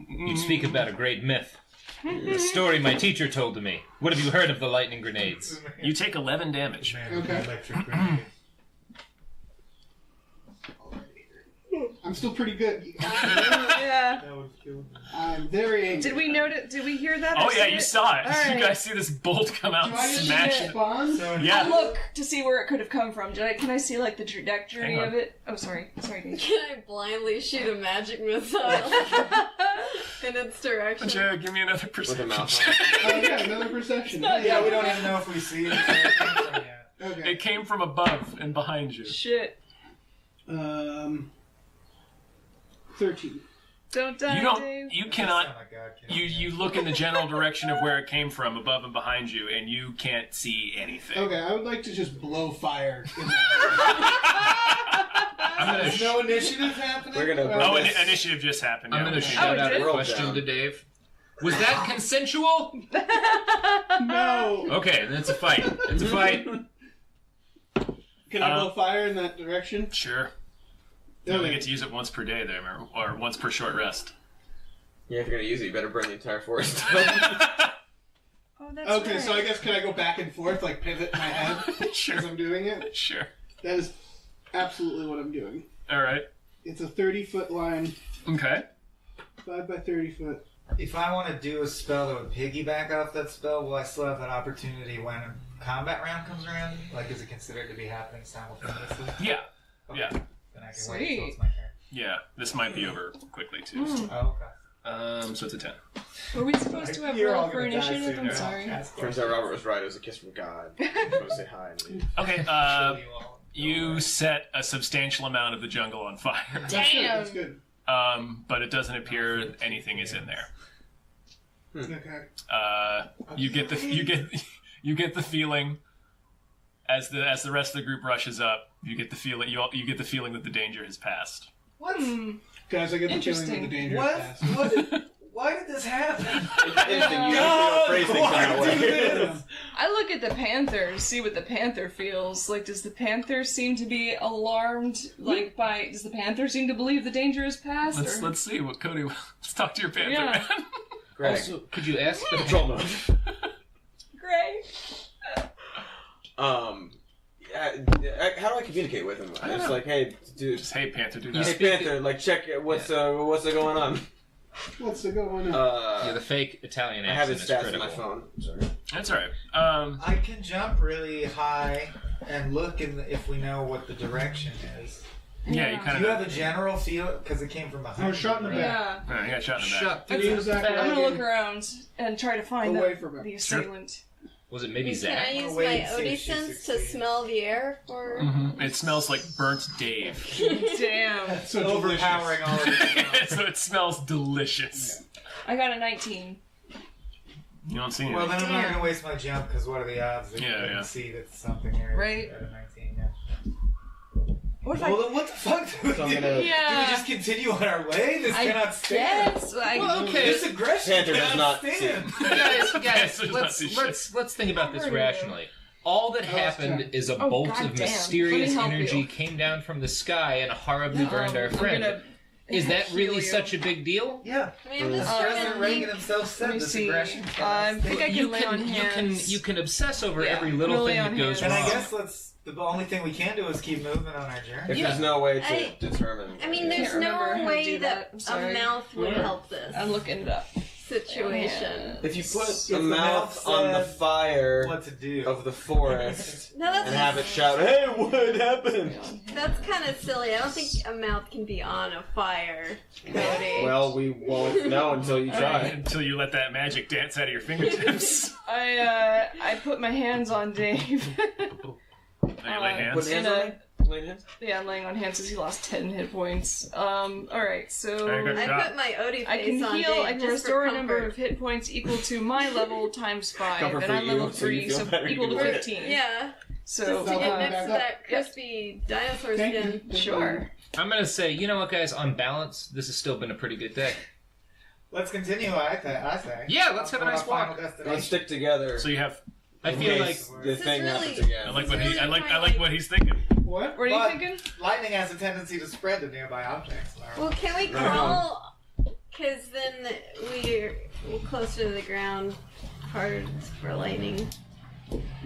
You speak about a great myth. A story my teacher told to me. What have you heard of the lightning grenades? You take 11 damage. Man with Okay. an electric grenade. I'm still pretty good. Yeah. That would kill me. I'm very angry. Did we notice? Did we hear that? Oh or yeah, see you it? saw it. All right. You guys see this bolt come out Do and I just smash get it. bonds? So Yeah. I look to see where it could have come from. Can I see like the trajectory Hang on. of it? Oh, sorry, Dave. Can I blindly shoot a magic missile in its direction? Jared, give me another With a perception. mouth check. Oh yeah, another perception. yeah, we don't even know if we see it yet. Okay. It came from above and behind you. Shit! 13. Don't die, You don't. Dave. You cannot. Sound like God kissing You look in the general direction of where it came from, above and behind you, and you can't see anything. Okay, I would like to just blow fire in that I'm gonna There's no initiative happening? We're gonna. Oh, burn this. initiative just happened. I'm Yeah. gonna shout out did? a question to Dave. Was that consensual? No! Okay, then it's a fight. It's a fight. Can I blow fire in that direction? Sure. You only Okay. get to use it once per day, there, remember? Or once per short rest. Yeah, if you're gonna use it, you better burn the entire forest. Oh, that's Okay, right. so I guess can I go back and forth, like pivot my head Sure. as I'm doing it? Sure. That is absolutely what I'm doing. All right. It's a 30-foot line, Okay. 5 by 30 foot. If I want to do a spell that would piggyback off that spell, will I still have that opportunity when a combat round comes around? Like, is it considered to be happening simultaneously? Yeah. Okay. Yeah. Then I can wait Sweet. until it's my turn. Yeah. This might be over quickly, too. Oh, okay. So it's a 10. Were we supposed to have You're roll all for gonna die initiative? soon. I'm sorry. Turns out Robert was right. It was a kiss from God. I'm supposed to say hi and leave. Okay, Kill you all. you set a substantial amount of the jungle on fire. That's good. That's good. but it doesn't appear anything is in there. Okay. You get the feeling as the rest of the group rushes up. You get the feeling that the danger has passed. What? Guys, I get the feeling that the danger What? is past. Why did this happen? I look at the Panthers, see what the Panther feels. Like, does the Panther seem to be alarmed? Does the Panther seem to believe the danger is past? Let's see what Cody. Let's talk to your Panther Yeah. man. Greg. Also, could you ask the Control mode. Great. How do I communicate with him? I'm just like, hey, dude. Just hey Panther, do Hey, that. Panther, like, check what's going on. What's going on? Yeah, the fake Italian I have accent his is stats on critical. my phone. Sorry. That's all right. I can jump really high and look if we know what the direction is. Yeah, you Do kind you of. have a general feel? Because it came from behind. Oh, shot in the back. Yeah. You got shot in the back. Shut I'm through the Exactly. back. gonna look around and try to find Away from it. the assailant. Was it maybe Can Zach? I use wait my and see Odie if she sense to succeeds. smell the air for? It smells like burnt Dave, Damn. So Overpowering all of it. so it smells delicious. I got a 19. You don't see Well, anything. then I'm not going to waste my jump because what are the odds that you Yeah, can yeah. see that something here? Right. At a 19, yeah. What if Well, then what the fuck do we So I'm do? gonna- Do we Yeah. just continue on our way? This I cannot stand. guess. I, Well, okay. This aggression Panther does cannot not stand. Guys, Panther's not let's too let's think about this Where are you? rationally. All that happened check. is a Oh, bolt of goddamn. mysterious Let me help energy you. came down from the sky and horribly burned our I'm friend. gonna Is that heal really you. such a big deal? Yeah. I mean, I'm just President trying Reagan to himself Let said me this see. aggression I cannot think I stand. can lay on hands. you can obsess over Yeah, every little really thing on that goes hands. And wrong. I guess the only thing we can do is keep moving on our journey. If Yeah. there's no way to I- determine. I mean, I there's can't remember how no to way do that I'm a sorry. mouth would Where? help this I'm looking it up. situation. If you put If a the mouth mouth on the said fire What to do? of the forest No, that's and have it shout, "Hey, what happened?" That's kind of silly. I don't think a mouth can be on a fire, Cody. Well, we won't know until you try. Until you let that magic dance out of your fingertips. I put my hands on Dave. Now you lay hands. Put hands in on a- me? Laying hands? Yeah, I'm laying on hands as he lost 10 hit points. Alright, so Very good. I shot. put my Odie face I can on heal, Dave I can just restore for a number comfort. of hit points equal to my level times 5, Comfort and for I'm you, level so you 3, feel so better equal to doing it. 15. Yeah, So, just to I'll get put it next back to up. that crispy dinosaur Thank skin. you. sure. I'm gonna say, you know what, guys? On balance, this has still been a pretty good day. Let's continue, I say. Yeah, let's have a On our nice walk. final destination. Let's stick together. So you have. I in feel like case the This is thing really- happens again. I like It's what he. really I like kinda what he's thinking. What? What are you But thinking? Lightning has a tendency to spread to nearby objects. Well, can we Right crawl? Because then we're closer to the ground, harder for lightning.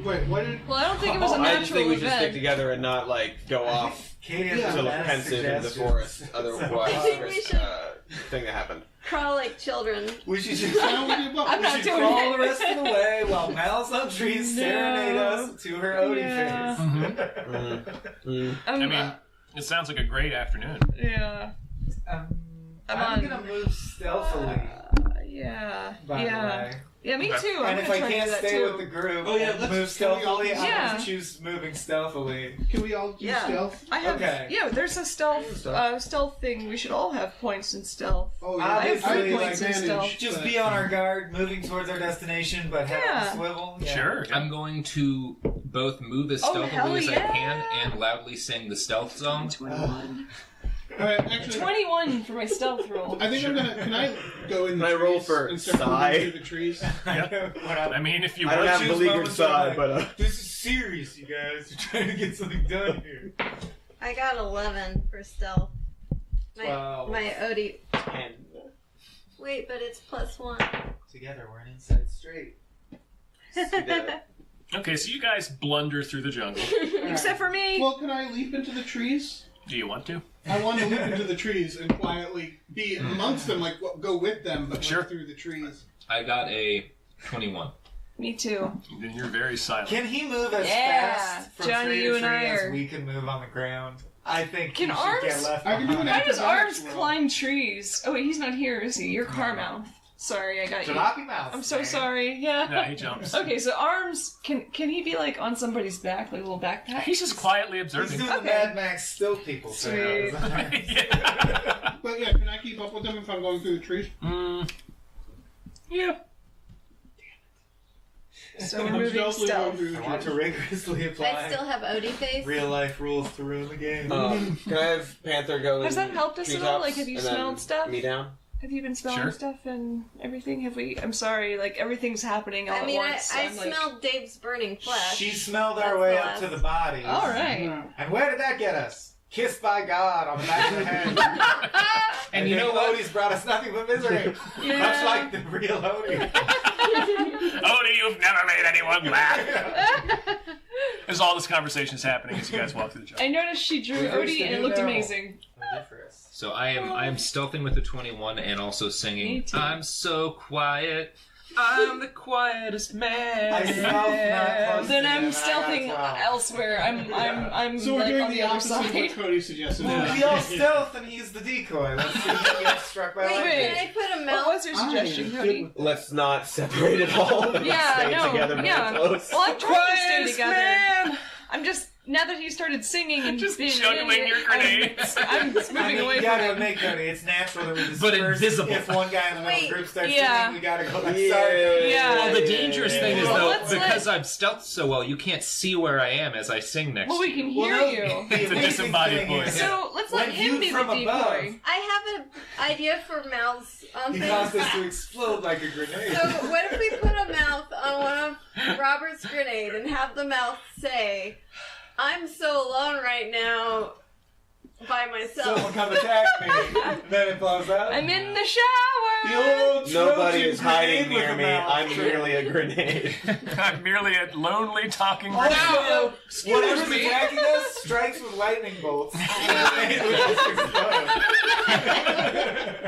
Wait, what did... Well, I don't think it was a I natural just think we should stick event. together and not like go off Katie Yeah. has to a look bad pensive in the suggestion. forest. Otherwise, I think we there's should- thing that happened. Crawl like children. We should just Why don't we do both? I'm we not should doing crawl it. the rest of the way while Mal's on trees No. serenade us to her Odie Yeah. face. I mean, it sounds like a great afternoon. yeah. I'm I'm on- gonna move stealthily, Yeah. by yeah. the way. Yeah, me Okay. too. I'm And if gonna I try to can't do that stay too. with the group Oh, yeah, and let's- move stealthily, Yeah. I just choose moving stealthily. Can we all do Yeah. stealth? I have. Okay. Yeah, there's a stealth thing. We should all have points in stealth. Oh, yeah. Obviously, I have like, points in stealth. Just but- be on our guard, moving towards our destination, but have Yeah. a swivel. Yeah. Sure. I'm going to both move as Oh, stealthily hell as I yeah. can and loudly sing the stealth song. 21. Alright, actually, 21 for my stealth roll. I think I'm gonna... Can I go in the Can I roll trees for and start sigh? moving through the trees? I mean, if you I don't want have to. beleaguered moments side, where but This is serious, you guys. We're trying to get something done here. I got 11 for stealth. My 12. my Odie. 10. Wait, but it's +1. Together, we're an inside straight. Okay, so you guys blunder through the jungle. Except for me. Well, can I leap into the trees? Do you want to? I want to leap into the trees and quietly be amongst them, like go with them, but Sure. like through the trees. I got a 21. Me too. Then you're very silent. Can he move as Yeah. fast from Johnny, tree you to and tree I as are- we can move on the ground? I think Can he should get arms- left I can do behind. an How does acrobatics arms roll. climb trees? Oh wait, he's not here, is he? You're Carmouth. Sorry, I got you. Jalopy mouse. I'm so man. sorry. Yeah. No, he jumps. Okay, so arms can he be like on somebody's back, like a little backpack? He's just quietly He's observing. doing the Okay. Mad Max still people Sweet. thing. Yeah. But yeah, can I keep up with them if I'm going through the trees? Yeah. So we're I'm moving stealthily going stealth. through the I want trees. to rigorously apply I still have Odie face. real life rules to ruin the game. Can I have Panther go? Has in that helped us at all? Like, have you treetops and then smelled stuff? Me down. Have you been smelling Sure. stuff and everything? Have we? I'm sorry, like everything's happening all I mean, at once. I I'm like, smelled Dave's burning flesh. She smelled our That's way the up to last. the body. all right. Yeah. And where did that get us? Kissed by God on the back of the head. And you know what? Odie's brought us nothing but misery. Yeah. Much like the real Odie. Odie, you've never made anyone laugh. There's all this conversation is happening as you guys walk through the jungle. I noticed she drew Reverse Odie the and it new looked barrel. amazing. So I am stealthing with the 21 and also Me singing. too. I'm so quiet. I'm the quietest man. I stealth not close Then to I'm him, stealthing and I got 12. elsewhere. I'm So we're like doing on the the other opposite of what side. Cody suggested. Well, we all stealth and he's the decoy. Let's see who gets struck by Wait, lightning. can I put a What mouth? was your suggestion, Cody? Let's not separate it all. Yeah, Stay no, together very yeah. close. Well, I'm trying to stay Quietest together. man. I'm just now that you started singing and Just being an juggling idiot, your grenades. I'm I moving mean, away you from gotta him. admit, Cody, it's natural that we disperse. But invisible. If one guy in the middle of Wait, the group starts yeah. singing, we gotta go. Like, Yeah. sorry. Yeah. Well, the dangerous thing is, Well, though, let's because I've stealthed so well, you can't see where I am as I sing next Well, to we you. can hear Well, no, you. the It's a amazing disembodied thing is voice. So let's let when him viewed be the from decoy. above, I have an idea for mouths on he things. caused us to explode like a grenade. So what if we put a mouth on one of Robert's grenade and have the mouth say, "I'm so alone right now by myself." Someone come attack me. And then it blows up. I'm in the shower. The old Nobody Trojan is hiding grenade with near a me. mouth. I'm merely a grenade. I'm merely a lonely talking Also, grenade. whatever's attacking us strikes with lightning bolts. The grenade will just explode.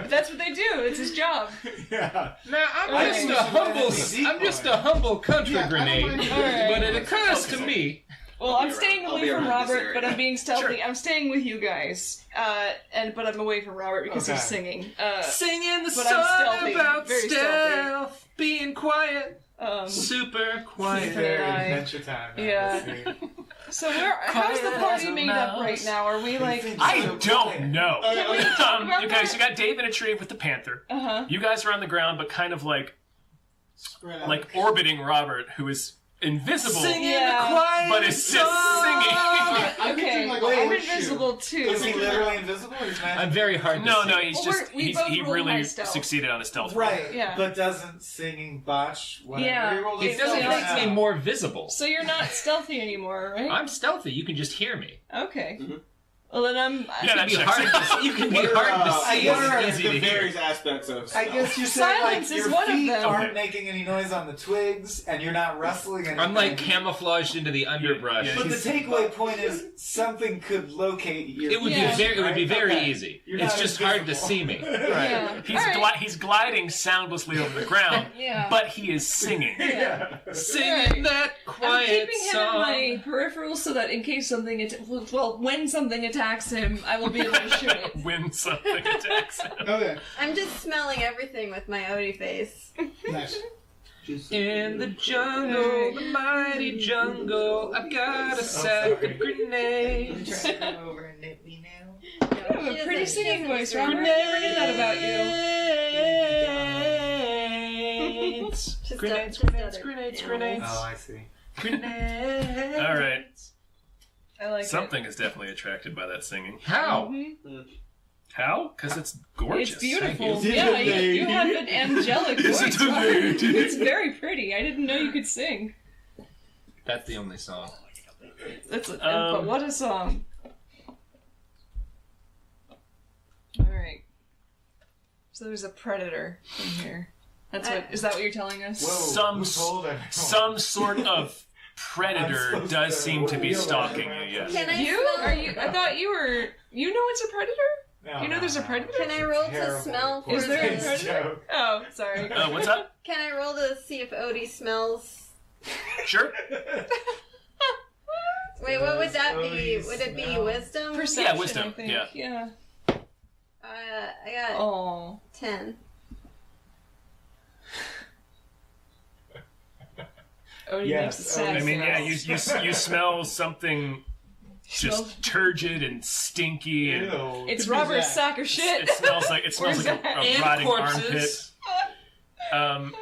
That's what they do. It's his job. Yeah. Now, I'm I just think a we should humble, let him be I'm just decoy. a humble country Yeah, I don't grenade. mind. Alright. But it occurs to me. Well, I'm staying I'll away be from around this Robert, area. but I'm being stealthy. Sure. I'm staying with you guys, but I'm away from Robert because he's Okay. singing. Singing the But I'm song stealthy, about very stealth, being quiet, Um, super quiet. Very I- adventure time. man. Yeah. Let's see. so how's the Quiet party as a made up mouse. right now? Are we like? I don't know. Can we talk about Okay, so that? you got Dave in a tree with the panther. Uh huh. You guys are on the ground, but kind of like Spread out. like orbiting Robert, who is invisible, Yeah. quiet but is just singing. I'm Okay, picturing like a Wait, I'm horseshoe. invisible too. Is he literally invisible? Or he's magic? I'm very hard to No, see. no, he's Well, just we both he rolled really high stealth. succeeded on a stealth roll. Right. Yeah. But doesn't singing botch whatever Yeah. he rolled? It It's doesn't stealthy. make me more visible. So you're not stealthy anymore, right? I'm stealthy. You can just hear me. Okay. Mhm. Well then I'm. Yeah, that You checks. can be hard to, you can be hard to I see. guess It's easy the to hear. various aspects of I stealth. guess you said Silence like is your one of feet them. aren't Okay. making any noise on the twigs, and you're not rustling anything. I'm like camouflaged into the underbrush. Yeah, But the takeaway point is something could locate your. It would Yeah. be very, it would be very Okay. easy. You're It's not just hard to invisible. see me. Yeah. He's Alright. he's gliding soundlessly over the ground, Yeah. but he is singing. Yeah. Singing that I'm quiet keeping him in song. my peripherals so that in case something, when something attacks him, I will be able to shoot it. When something attacks him. Okay, I'm just smelling everything with my Odie face. nice. In the jungle, the mighty jungle, I've got a sack of grenades. Trying to come over and nip me now. You have a pretty singing voice, Robert. I never knew that about you. Grenades. Just Grenades, just grenades, other grenades, animals. grenades. Oh, I see. Grenades. All right. I like Something is definitely attracted by that singing. How? it. How? Because it's gorgeous. It's beautiful. Is it Yeah, a lady? you have an angelic Is voice. it a Robert. lady? It's very pretty. I didn't know you could sing. That's the only song. But what a song. Alright. So there's a predator in here. That's what is that what you're telling us? Whoa, who told everyone? Some sort of I'm predator supposed does to seem to be feel stalking that. you, yes. Can I You? smell? Are you I thought you were you know it's a predator? No, You know there's a predator? Can I roll to Terrible. smell for Is there a the? predator? Joke. Oh, sorry. What's up? Can I roll to see if Odie smells? Sure. Wait, what would Does that be? Odie Would it be smell? wisdom? Perception, wisdom, I think. yeah. Yeah. I got Oh. 10. Odie Yes, makes a sad I mean, yeah, sound. you smell something just turgid and stinky, and Ew. It's Robert's sack of shit. it smells like a rotting corpses. armpit.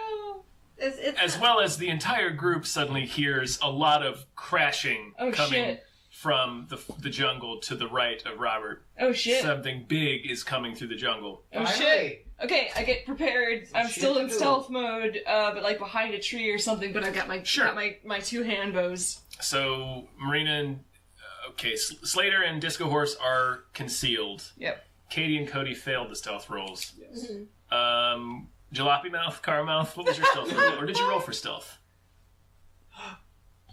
It's As well as the entire group suddenly hears a lot of crashing Oh, coming shit. from the jungle to the right of Robert. Oh shit. Something big is coming through the jungle. Oh shit. Finally. Okay, I get prepared. I'm shit still to in do. stealth mode, but like behind a tree or something. But I got my Sure. got my two hand bows. So Marina and Slater and Disco Horse are concealed. Yep. Katie and Cody failed the stealth rolls. Yes. Jalopy Mouth, Car Mouth, what was your stealth roll? Or did you roll for stealth?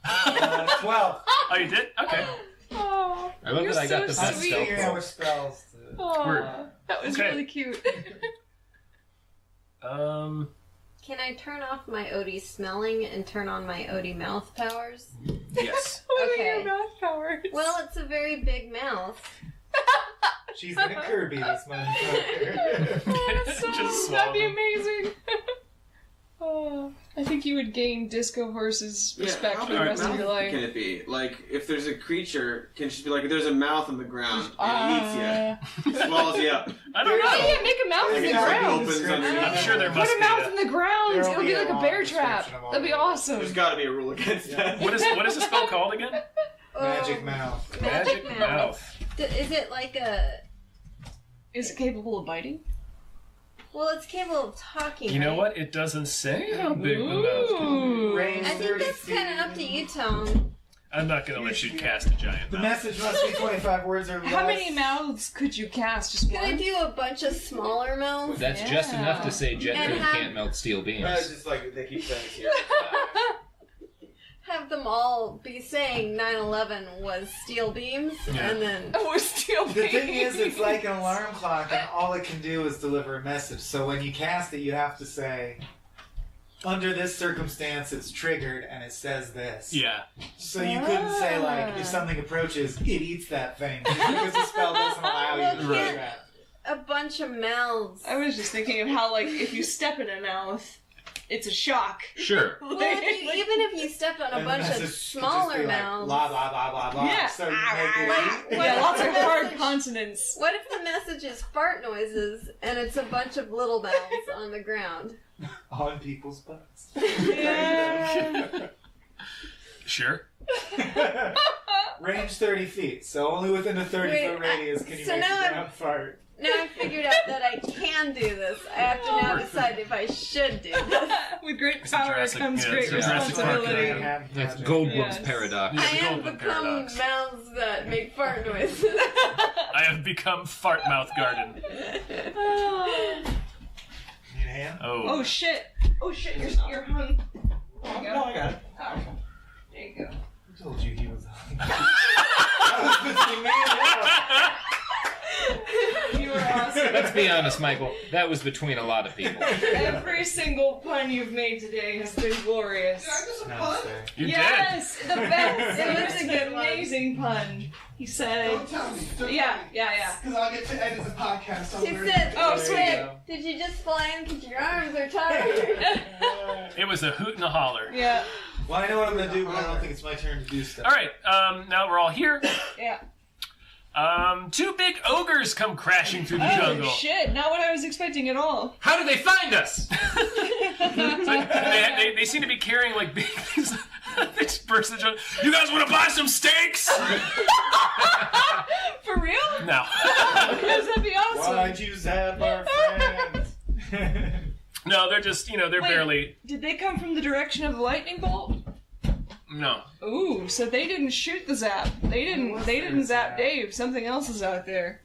12. Oh, you did? Okay. Oh, I love you're that I got so the I'm best sweet. stealth figuring out roll. which spells to... Aw, Word. that was Okay. really cute. Can I turn off my Odie smelling and turn on my Odie mouth powers? Yes. What are Okay. your mouth powers? Well, it's a very big mouth. She's gonna Kirby this motherfucker. Just that'd be swallow. amazing. Oh, I think you would gain Disco Horse's respect how for the big rest of mouth your life. can it be? Like, if there's a creature, can it just be like, there's a mouth on the ground, and it eats you, swallows you up. I don't Oh know. yeah, make a mouth in the There's gotta be ground. opens underneath. I'm sure there Put must a be mouth a- in the ground. There'll It'll be be a like a long bear description trap. of all That'd be of it. awesome. There's gotta be a rule against that. What is the spell called again? Magic mouth. Magic Mouth. Is it like a... Is it capable of biting? Well, it's capable of talking, You know right? what? It doesn't say how big the mouth can be. Ooh. Range I think 30 that's feet. kind of up to you, Tone. I'm not going to let you cast a giant The mouth. message must be 25 words or less. How many mouths could you cast? Just Can I one? do a bunch of smaller mouths? That's just Yeah. enough to say jet And food have- can't melt steel beams. Just like they keep saying here. Have them all be saying 9/11 was steel beams, Yeah. and then... Oh, we're still The thing is, it's like an alarm clock, and all it can do is deliver a message. So when you cast it, you have to say, under this circumstance, it's triggered, and it says this. Yeah. So you couldn't say, like, if something approaches, it eats that thing. Because the spell doesn't allow you to do Right. that. A bunch of mouths. I was just thinking of how, like, if you step in a mouth, it's a shock. Sure. Well, even if you stepped on a And the bunch of message could just smaller be like, mouths... blah, blah, blah, blah, blah. Yeah. So you make it... Like, Yeah, lots of hard Message. consonants. What if the message is fart noises, and it's a bunch of little mouths on the ground? on people's butts. Yeah. Sure. Range 30 feet, so only within a 30-foot Wait, radius can you so make now the I'm- ground fart. Now I figured out that I can do this. I have to now decide if I should do this. With great It's a power Jurassic- comes yeah, great it's a Jurassic Park responsibility. connection. That's Magic. Goldblum's Yes. paradox. Yeah. I the am Goldin become paradox. mouths that make fart noises. I have become Fart Mouth Garden. Need a hand? Oh. Oh shit! Oh shit! You're hung. There you go. I got it. There you go. Who told you he was hungry? I was listening, man. You were awesome. Let's be honest, Michael. That was between a lot of people. Every single pun you've made today has been glorious. No, sir. You Yes, the best. It It was was a an good one. amazing pun. He said, Don't tell me. Don't "Yeah, yeah." Because I'll get to edit the podcast. She said, Oh, There you sweet. go. did you just fly in because your arms are tired? It was a hoot and a holler. Yeah, Well, I know what I'm going to do, but I don't think it's my turn to do stuff. All right. Now we're all here. yeah. Two big ogres come crashing through the Oh jungle. shit! Not what I was expecting at all. How did they find us? They seem to be carrying like big things. They just burst the jungle. You guys want to buy some steaks? For real? No. Because that'd be awesome. Why'd you zap our friends? No, they're just, they're Wait. barely. Did they come from the direction of the lightning bolt? No. Ooh, so they didn't shoot the zap. They didn't zap zap? Dave. Something else is out there.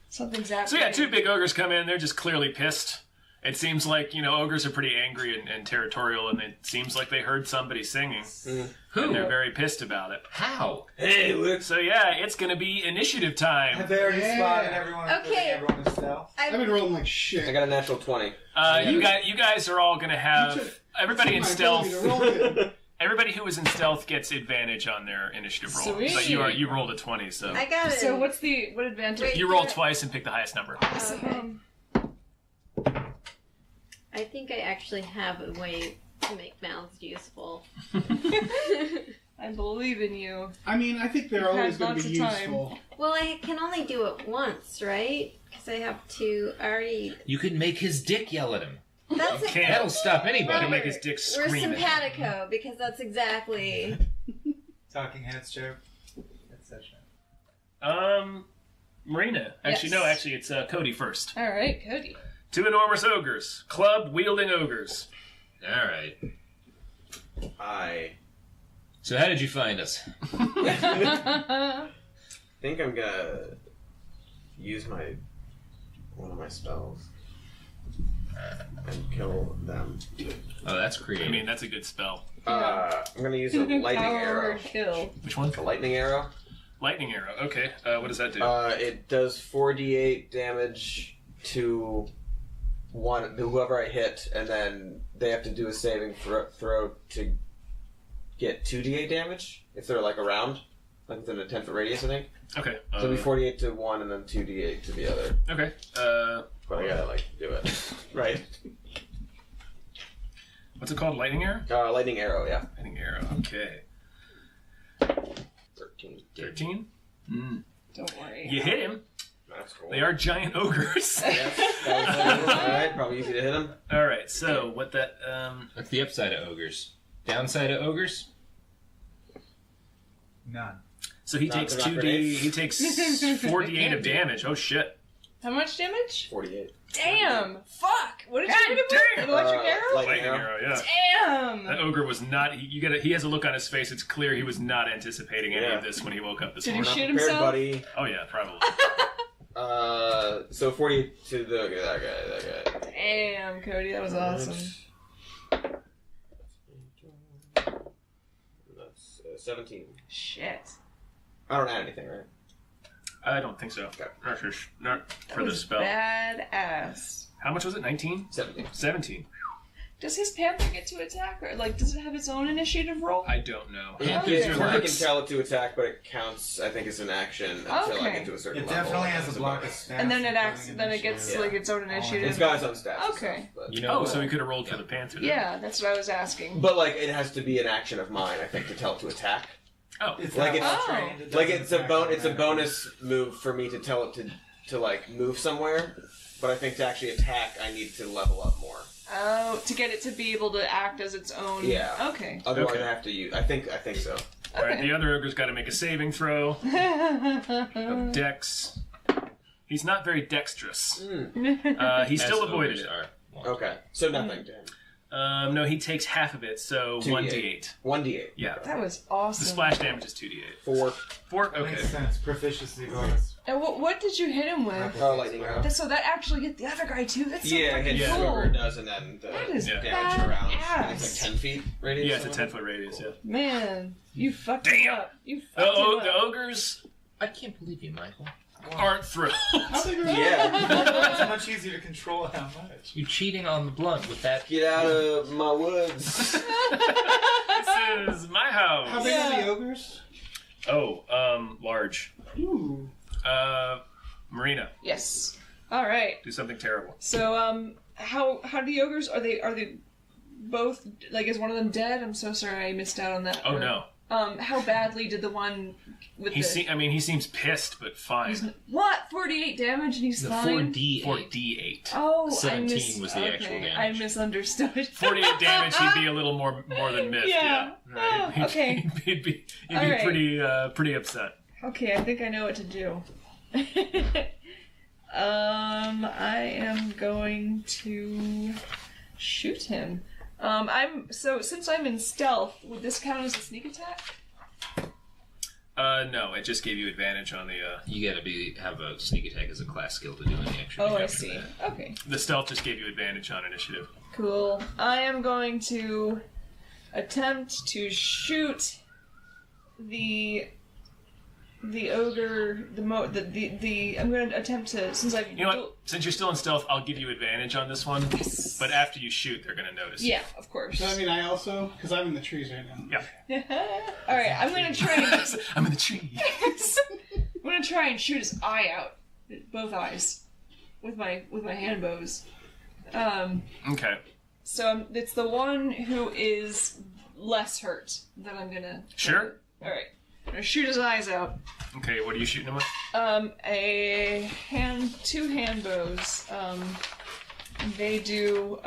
Something zapped So yeah, Dave. two big ogres come in. They're just clearly pissed. It seems like, ogres are pretty angry and territorial, and it seems like they heard somebody singing. And they're Who? very pissed about it. How? Hey, look. So yeah, it's going to be initiative Have time. they already Yeah. spotted everyone? Okay. Everyone in stealth? I've been rolling like shit. I got a natural 20. You guys are all going to have... Everybody in My stealth... ability to roll good. Everybody who is in stealth gets advantage on their initiative roll. Sweet. But you rolled a 20, so... I got it. So what advantage? Wait. You roll twice and pick the highest number. Okay. I think I actually have a way to make mouths useful. I believe in you. I mean, I think they're You've always had going to lots be of time. useful. Well, I can only do it once, right? Because I have to already. You could make his dick yell at him. That's it. Can't. That'll stop anybody. Make his dick We're scream at him. simpatico because that's exactly. Talking heads joke. That's such Marina. Actually, Yes. no. Actually, it's Cody first. All right, Cody. 2 enormous ogres, club wielding ogres. All right. I So how did you find us? think I'm gonna use one of my spells and kill them. Oh, that's creative. I mean, that's a good spell. I'm gonna use a lightning Power arrow. word kill. Which one? A lightning arrow. Lightning arrow. Okay. What does that do? It does 4d8 damage to whoever I hit, and then they have to do a saving throw to get 2d8 damage if they're like around, like within a 10-foot radius, I think. Okay. So it'll be 48 to one, and then 2d8 to the other. Okay. But I gotta like do it right. What's it called? Lightning arrow? Lightning arrow, yeah. Lightning arrow. Okay. 13. 13? Don't worry. You hit him. That's cool. They are giant ogres. Yes, alright, probably easy to hit them. All right. So what that? What's the upside of ogres? Downside of ogres? None. So he Not takes the rock 2d. grenades. He takes 4d8 of damage. Oh shit. How much damage? 48. Damn! Fuck! What did you hit him damn! with? An electric arrow? Lightning arrow. Yeah. Damn! That ogre was not. He has a look on his face. It's clear he was not anticipating any of this when he woke up this Did he morning. shoot Prepared, himself? buddy. Oh yeah, probably. So 48 to that guy. Damn, Cody, that was awesome. That's 17. Shit. I don't add anything, right? I don't think so. Okay. Not for That the was spell. badass. How much was it? 19? 17. 17. Does his panther get to attack, or like, does it have its own initiative roll? I don't know. Yeah, Okay. I can tell it to attack, but it counts, I think, as an action until I Okay. get to a certain It level. definitely has a block of stats. And then it acts. going Then it gets initiative. like its own initiative. It's got its own stats. and Okay. stuff, but, You know. Oh, so he could have rolled for the panther. Then. Yeah, that's what I was asking. but like, it has to be an action of mine, I think, to tell it to attack. Oh, It's Like not it's- well trained, it Like doesn't it's a attack it's a automatically. bonus move for me to tell it to like move somewhere, but I think to actually attack, I need to level up more. Oh, to get it to be able to act as its own. Yeah. Okay. Otherwise, Okay. I have to use. I think so. all right. The other ogre's got to make a saving throw of dex. He's not very dexterous. He As still avoided ogres it. are. Okay, so nothing to him. No, he takes half of it, so 1d8. 1d8. Yeah. That was The awesome. splash damage is 2d8. 4. 4? Okay. Makes sense. Proficiency bonus. And what did you hit him with? Lightning arrow. So that actually hit the other guy too. That's so Yeah, fucking hit cool. whoever it does, and then the That is damage badass. around. And it's like 10 feet radius. Yeah, it's a or something? 10-foot radius, yeah. Man, you fucked him Damn. up. You The, fucked him the up. ogres I can't believe you, Michael. aren't thrilled. How big are they? Yeah. It's much easier to control how much. You're cheating on the blunt with that. Get out of my woods. This is my How house. big are Yeah. the ogres? Oh, large. Ooh. Marina, Yes. All right. do something terrible. So how do the ogres are they both like is one of them dead? I'm so sorry I missed out on that. Oh Or, no. How badly did the one with He the he seems pissed, but fine. what 48 damage and he's The fine. 4D8. 4d8. Oh, 17 was the okay, actual damage. I misunderstood. 48 damage, he'd be a little more than miffed. Yeah. Right? Oh, okay. He'd be All right. pretty upset. Okay, I think I know what to do. I am going to shoot him. Since I'm in stealth, would this count as a sneak attack? No, it just gave you advantage on the. You gotta have a sneak attack as a class skill to do any extra. Oh, I after see. that. Okay, The stealth just gave you advantage on initiative. cool. I am going to attempt to shoot the ogre. I'm going to attempt to since I've You know what? Since you're still in stealth, I'll give you advantage on this one. Yes. But after you shoot, they're gonna notice. Yeah, of course. So I mean, I also, because I'm in the trees right now. Yeah. All right, I'm going to try and I'm in the tree. I'm going to try and shoot his eye out, both eyes, with my hand bows. Okay. So it's the one who is less hurt that I'm gonna. Sure. All right. I'm gonna shoot his eyes out. Okay, what are you shooting him with? Two hand bows. They do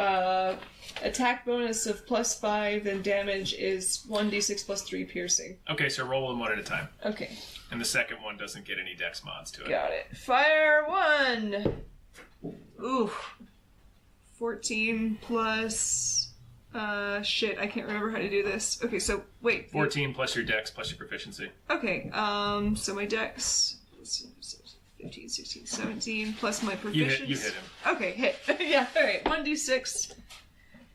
attack bonus of +5, and damage is 1d6 plus 3 piercing. Okay, so roll them one at a time. Okay, And the second one doesn't get any dex mods to it. got it. Fire 1. Ooh, 14 plus. Shit, I can't remember how to do this. Okay, so wait. 14 plus your dex plus your proficiency. Okay, so my dex. 15, 16, 17, plus my proficiency. You hit him. Okay, hit. Yeah, alright. 1d6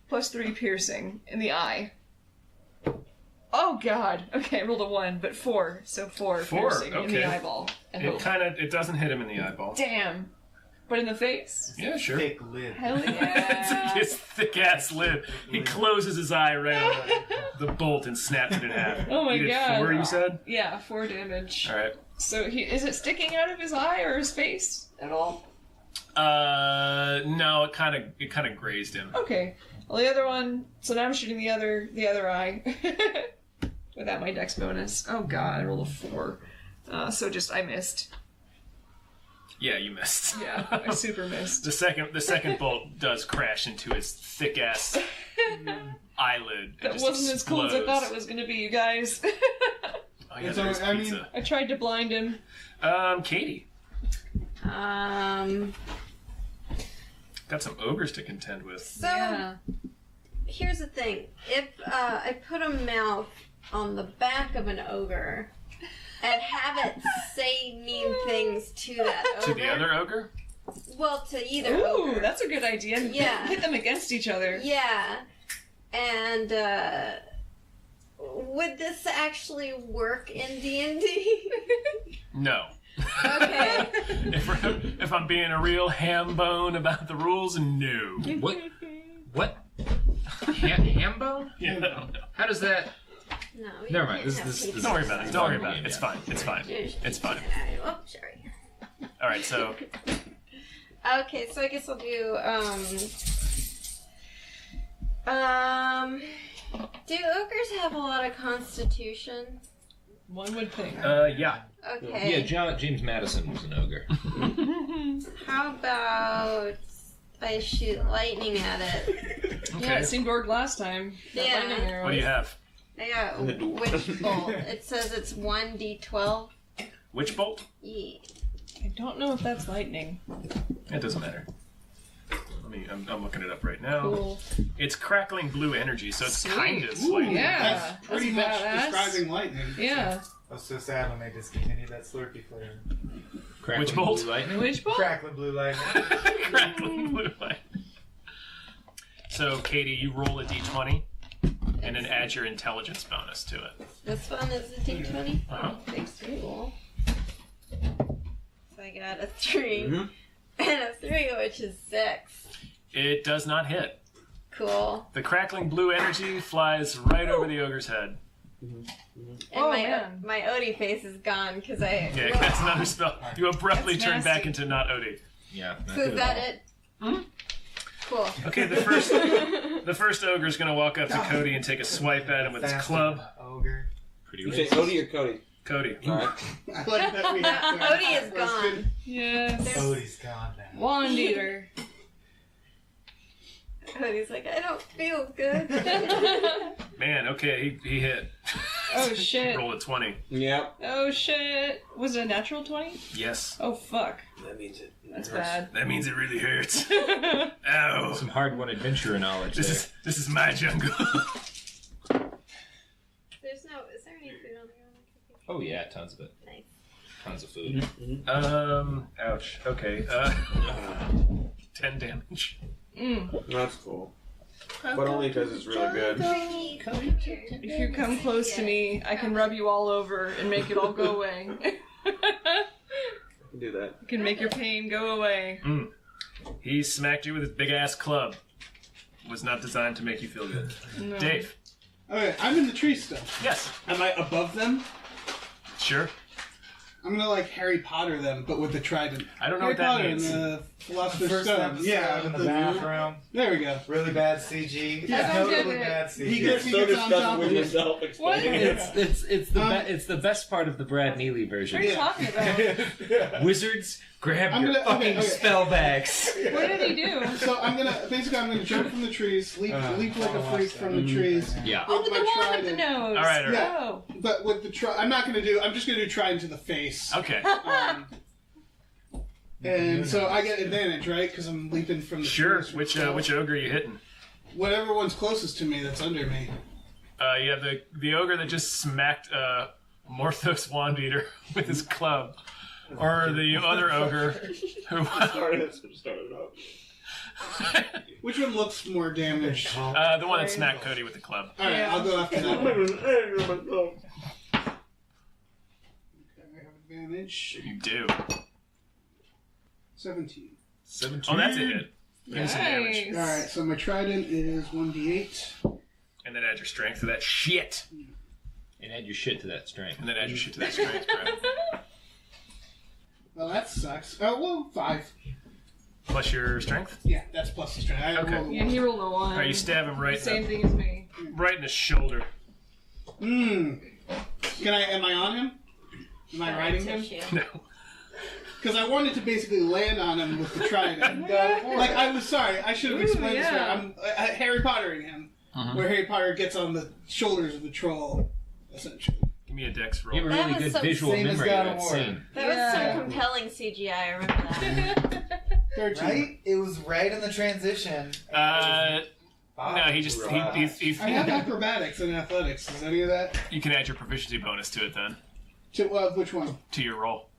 plus 3 piercing in the eye. Oh god. Okay, I rolled a 1, but 4. So 4 piercing in the okay. eyeball. It doesn't hit him in the eyeball. Damn. But in the face? Yeah, sure. Thick lid. Hell yeah. His thick ass lid. He closes his eye right on the bolt and snaps it in half. Oh my you did god. 4, you said? Yeah, 4 damage. Alright. So is it sticking out of his eye or his face at all? No, it kind of grazed him. Okay. Well, the other one. So now I'm shooting the other eye without my dex bonus. Oh god, I rolled a 4. So I missed. Yeah, you missed. Yeah, I super missed. The second bolt does crash into his thick ass eyelid. And That just wasn't as cool as I explodes. thought it was going to be, you guys. Oh yeah, So, there's I mean- pizza. I tried to blind him. Katie, got some ogres to contend with. So here's the thing: if I put a mouth on the back of an ogre and have it say mean things to that ogre, To the other ogre? well, to either Ooh, ogre, that's a good idea. Yeah. Hit them against each other. yeah, and would this actually work in D&D? No. Okay. If I'm being a real ham bone about the rules, no. What? Ham bone? Yeah, no. How does that? No. you Never mind. can't This- have this- pizza. Don't worry about it. Don't worry about it. Yeah. It's fine. It's fine. It's fine. Oh, sorry. All right, so Okay, so I guess I'll do, do ogres have a lot of constitution? One would think. yeah. Okay. Yeah, James Madison was an ogre. How about I shoot lightning at it? Okay. Yeah, it seemed to work last time. That Yeah. lightning arrow. What do you have? I got witch bolt. It says it's 1d12. Witch bolt? Yeah. I don't know if that's lightning. It doesn't matter. I'm looking it up right now. Cool. It's crackling blue energy, so it's Sweet. kind of Ooh, lightning. Yeah. That's pretty That's much badass. describing lightning. Yeah. I was so sad when they discontinued that Slurpee flavor. Which bolt? Blue lightning? Which bolt? Crackling blue lightning. Crackling blue light. So, Katie, you roll a d20 and then add your intelligence bonus to it. This one is a d20? Uh-huh. Thanks, cool. So I got a 3 Mhm. and a 3, which is 6. It does not hit. Cool. The crackling blue energy flies right over the ogre's head. And Oh, my man. my Odie face is gone because I. Yeah, that's another spell. You abruptly That's turn back nasty. into not Odie. Yeah. not So good is at that all. it? Hmm? Cool. Okay, the first ogre is going to walk up to Cody and take a swipe at him with his Faster club. than an Ogre. Pretty You say racist. Odie or Cody? Cody. Alright. I like that we have to Odie is have first gone. Yes. Odie's gone now. Wand eater. Odie's like, I don't feel good. Man, okay, he hit. Oh shit. Roll a 20. Yep. Oh shit. Was it a natural 20? Yes. Oh fuck. That means it. That's bad. That means it really hurts. Ow. Some hard-won adventurer knowledge there. This is my jungle. Is there any food on the ground? Oh yeah, tons of it. Nice. Tons of food. Ouch. Okay. 10 damage. That's cool. But only because it's really good. If you come close to me, I can rub you all over and make it all go away. I can do that. I can make your pain go away. He smacked you with his big ass club. Was not designed to make you feel good. No. Dave. Okay, I'm in the tree still. Yes. Am I above them? Sure. I'm gonna like Harry Potter them, but with the trident. I don't know Harry what that Potter means. and the Philosopher's First Stone. episode Yeah, in the bathroom. There we go. Really bad CG. Yeah. Totally bad CG. He You're gets so on top disgusted of with it. yourself What? explaining it. It's the best part of the Brad Neely What version. are you talking about? Wizards, grab I'm your gonna- fucking okay. spell bags. What did he do? So I'm gonna jump from the trees, leap like a freak from the trees. Yeah. Oh, with the my wand up the trident. nose. All right, all right. Yeah. Oh. But with the I'm just gonna do trident to the face. Okay. And so I get advantage, right? Because I'm leaping from the Sure. trees. Which ogre are you hitting? Whatever one's closest to me that's under me. You have the ogre that just smacked Morthos Wand Eater with his club, or the other ogre who. Started up. Which one looks more damaged? The one that smacked Cody with the club. Alright, Yeah. I'll go after that one. Okay, I have advantage. You do. 17. 17. Oh, that's a hit. Give me some damage. Nice. Alright, so my trident is 1d8. And then add your strength to that shit. And add your shit to that strength. And then add your shit to that strength, bro. Well, that sucks. Oh, well, 5. Plus your strength. Yeah, that's plus the strength. I Okay. rolled a Yeah, he rolled a 1. Alright, you stab him right Same in thing as me. the shoulder. Am I on him? Am I riding him? No. Because I wanted to basically land on him with the trident. Like, I should have explained this yeah. better. I'm Harry Pottering him, where Harry Potter gets on the shoulders of the troll, essentially. Give me a dex roll. You have a That really was good some- visual Same as memory God of of that War. scene. That was Yeah. some compelling CGI, I remember that. 13. Right? It was right in the transition. No, he just he I have acrobatics and athletics. Is any of that? you can add your proficiency bonus to it then, To which one? to your roll.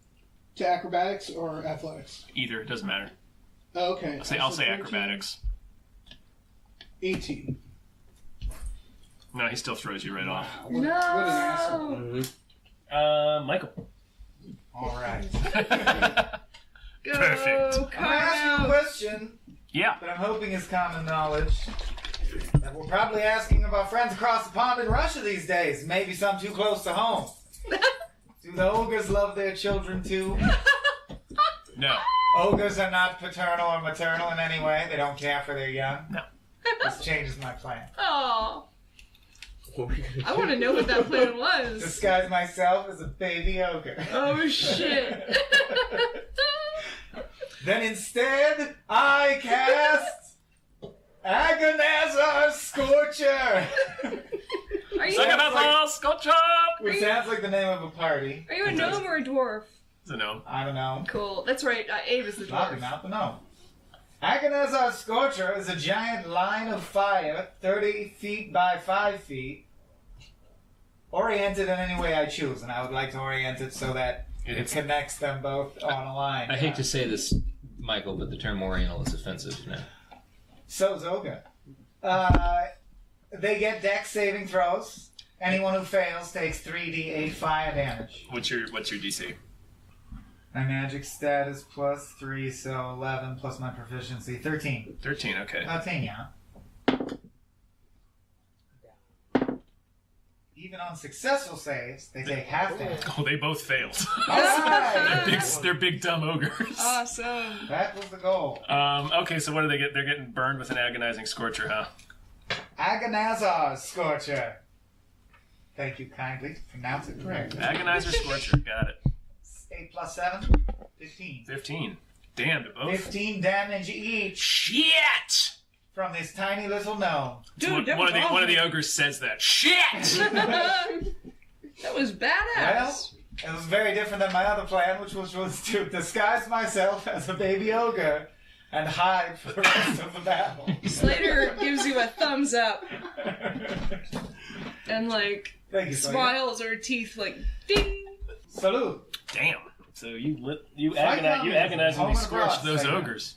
To acrobatics or athletics? Either, it doesn't matter. Oh, okay. I'll say 13, acrobatics. 18. No, he still throws you right Wow, off. what an asshole. Michael. Alright. Go, Perfect. I'm gonna ask you a question Yeah. that I'm hoping is common knowledge. That we're probably asking of our friends across the pond in Russia these days. Maybe some too close to home. Do the ogres love their children too? No. Ogres are not paternal or maternal in any way. They don't care for their young. No. This changes my plan. Oh. I want to know what that plan was. Disguise myself as a baby ogre. Oh, shit. Then instead, I cast Agonazar Scorcher. Are you, Suck about balls, sculpture! Which sounds like the name of a party. are you a gnome or a dwarf? It's a gnome. I don't know. Cool. That's right. Abe is the Probably dwarf. not, but no. Agonazar Scorcher is a giant line of fire, 30 feet by 5 feet, oriented in any way I choose, and I would like to orient it so that it connects them both on a line. I hate to say this, Michael, but the term Oriental is offensive now. So's Ogre. They get dex saving throws. Anyone who fails takes 3d8 fire damage. What's your DC? My magic stat is plus 3, so 11 plus my proficiency. 13. 13, okay. 13, yeah. Even on successful saves, they take half damage. Oh, they both failed. Alright! They're big dumb ogres. Awesome. That was the goal. Okay, so what do they get? They're getting burned with an agonizing scorcher, huh? Agonazar Scorcher. Thank you kindly. Pronounce it correctly. Agonizer scorcher, got it. 8 plus 7? 15. 15. Damn to both. 15 damage each Shit! from this tiny little gnome. Dude, that one was of the ogres says that. Shit! That was badass. It was very different than my other plan, which was to disguise myself as a baby ogre and hide for the rest of the battle. Slater gives you a thumbs up and Thank you, Slater. smiles her teeth ding. Salute. Damn. So you Fight agonizingly Home scorched across, those segment. ogres.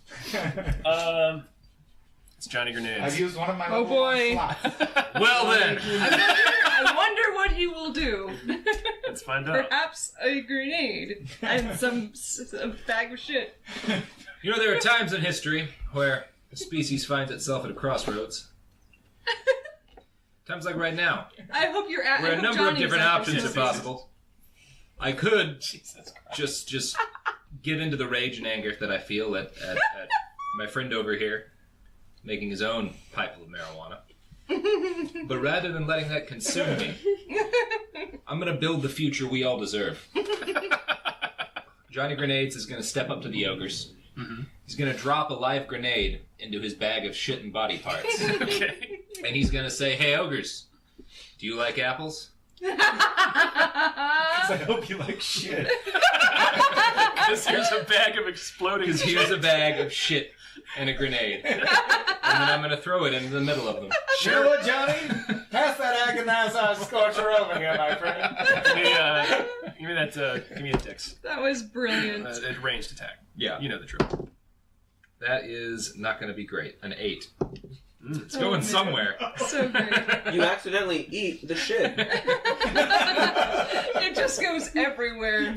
It's Johnny Grenades. I've used one of my Oh, level one boy. slots. Well then! I wonder what he will do. Let's find out. Perhaps a grenade and some bag of shit. You know, there are times in history where a species finds itself at a crossroads. Times like right now, I hope you're at. where a number of different options are possible. I could Jesus Christ. just give into the rage and anger that I feel at my friend over here making his own pipe of marijuana. But rather than letting that consume me, I'm going to build the future we all deserve. Johnny Grenades is going to step up to the ogres. Mm-hmm. He's going to drop a live grenade into his bag of shit and body parts. Okay. And he's going to say, "Hey, ogres, do you like apples?" I hope you like shit. Because here's a bag of exploding Because here's a bag of shit and a grenade. And then I'm going to throw it into the middle of them. You know what, Johnny? Pass that agonized scorcher over here, my friend. Give me a dex. That was brilliant. A ranged attack. Yeah. You know the drill. That is not going to be great. An 8. It's Oh, going man. somewhere. So great. You accidentally eat the shit. It just goes everywhere.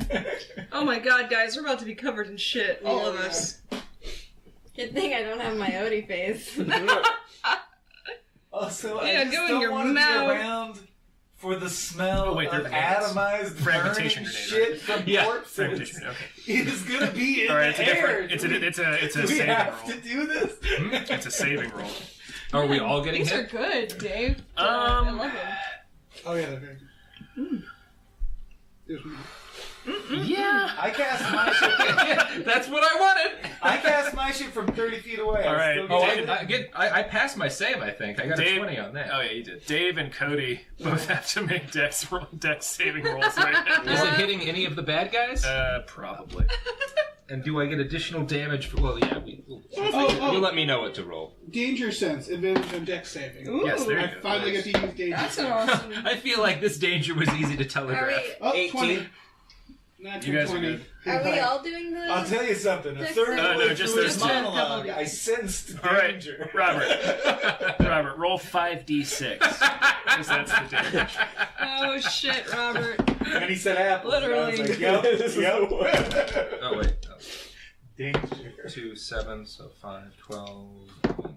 Oh my god, guys, we're about to be covered in shit. All of us. Good thing I don't have my Odie face. Also, Yeah, I just go in don't your want to mouth. be around for the smell Oh, wait, they're of grenades. atomized Fragmentation burning grenade, shit right? from Yeah, corpses. Fragmentation, okay. It's gonna be in All right, the it's a air. different. It's a Do we saving have roll. to do this? It's a saving roll. Are we all getting These are hit? good, Dave. I love them. Oh yeah, they're very good. There's one. Yeah. I cast my shit. That's what I wanted. I cast my shit from 30 feet away. All right. Oh, Dave- I passed my save, I think. I got Dave- a 20 on that. Oh yeah, you did. Dave and Cody both have to make dex saving rolls right now. Is it hitting any of the bad guys? Probably. And do I get additional damage for... Well, yeah, you'll let me know what to roll. Danger sense, advantage on dex saving. Ooh, Yes, there you I go. finally get to use danger that's an sense. awesome. I feel like this danger was easy to Are telegraph. we, Oh, 18. 20. Not You guys are 20. good. are we all doing the... I'll tell you something. A Just third no, of the way just through those his two. monologue, I sensed All right, danger. Robert, roll 5d6. Because that's the damage. Oh shit, Robert. And he said apple. Literally. I was like, yep, yep. Oh, wait. Danger. 2, 7, so 5, 12, one more.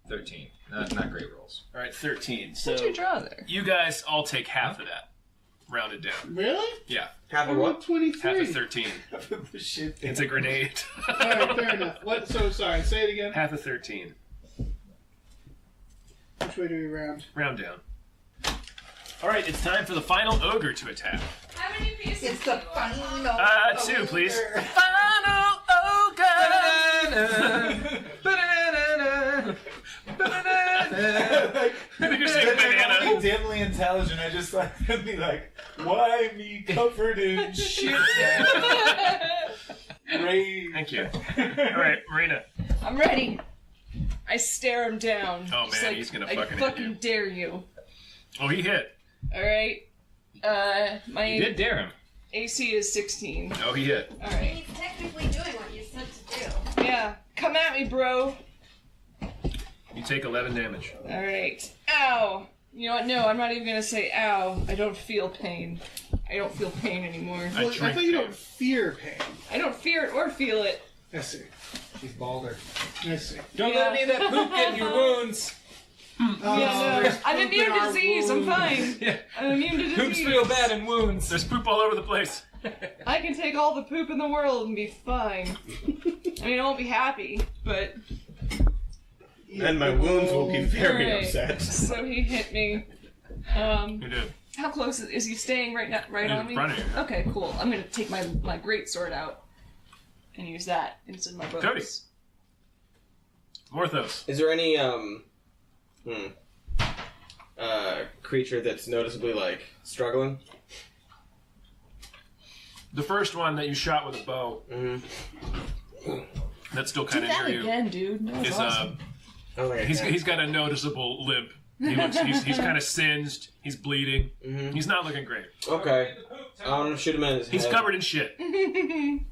13. Not great rolls. All right, 13. What'd you So draw there? you guys all take half of that, rounded down. Really? Yeah, Half I of rolled what? 23. half of 13. The shit It's a grenade. Alright, fair enough. What? So, sorry, say it again. Half of 13. Which way do we round? Round down. All right, it's time for the final ogre to attack. How many pieces? It's the final. 2, please. Final ogre. I think you're saying banana. Dimly intelligent. I just like to be like, why me covered in shit? Rage. Thank you. All right, Marina. I'm ready. I stare him down. Oh, Just man, like, he's gonna I fucking hit fucking you. dare you. Oh, he hit. Alright. You My did dare him. AC is 16. Oh, he hit. Alright. He's technically doing what you said to do. Yeah. Come at me, bro. You take 11 damage. Alright. Ow! You know what? No, I'm not even gonna say ow. I don't feel pain. I don't feel pain anymore. I Well, I drink thought you pain. don't fear pain. I don't fear it or feel it. I see. She's balder. I see. Don't Yeah. let any of that poop get in your wounds. Yeah, no. there's I'm poop immune in to our disease. I'm wounds. fine. Yeah. I'm immune to disease. Poops feel bad in wounds. There's poop all over the place. I can take all the poop in the world and be fine. I mean, I won't be happy, but And my wounds will be very Alright. upset. So he hit me. You do. How close is he staying right now? Right He's on in me. front of you. Okay, cool. I'm gonna take my great sword out and use that instead of my bows. Cody. Morthos. Is there any creature that's noticeably like struggling? The first one that you shot with a bow, Mm-hmm. that's still Do kind of that near you, again, dude. No, it's is awesome. he's got a noticeable limp. He's kind of singed. He's bleeding. Mhm. He's not looking great. Okay. I want to shoot him in his He's head. covered in shit. 10.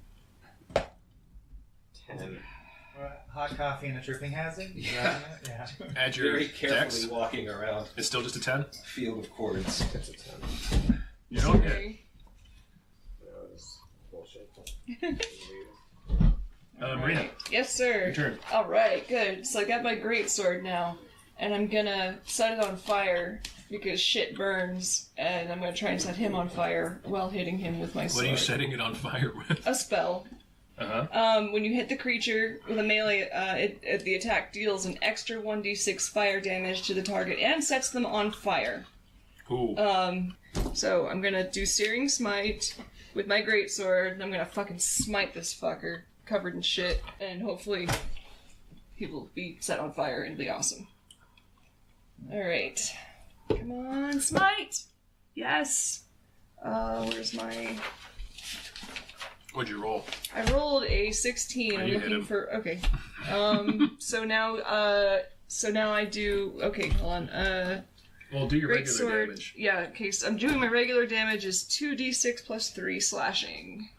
Hot coffee and a tripping hazard? Yeah. Add your Very carefully dex. walking around It's still just a 10. field of cords. That's a 10. You don't get. Sorry. No, it's bullshit. Marina, Yes, sir. your turn. All right, good. So I got my great sword now, and I'm gonna set it on fire because shit burns, and I'm going to try and set him on fire while hitting him with my sword. What are you setting it on fire with? A spell. Uh-huh. When you hit the creature with a melee, the attack deals an extra 1d6 fire damage to the target and sets them on fire. Cool. So I'm gonna do Searing Smite with my greatsword, and I'm gonna fucking smite this fucker covered in shit, and hopefully he will be set on fire and be awesome. Alright. Come on, smite! Yes! Where's my... What'd you roll? I rolled a 16. I'm you hit looking him. for... Okay. So now I do... Okay, hold on. Well, do your Great regular sword. damage. Yeah, okay, so I'm doing my regular damage is 2d6 plus 3 slashing.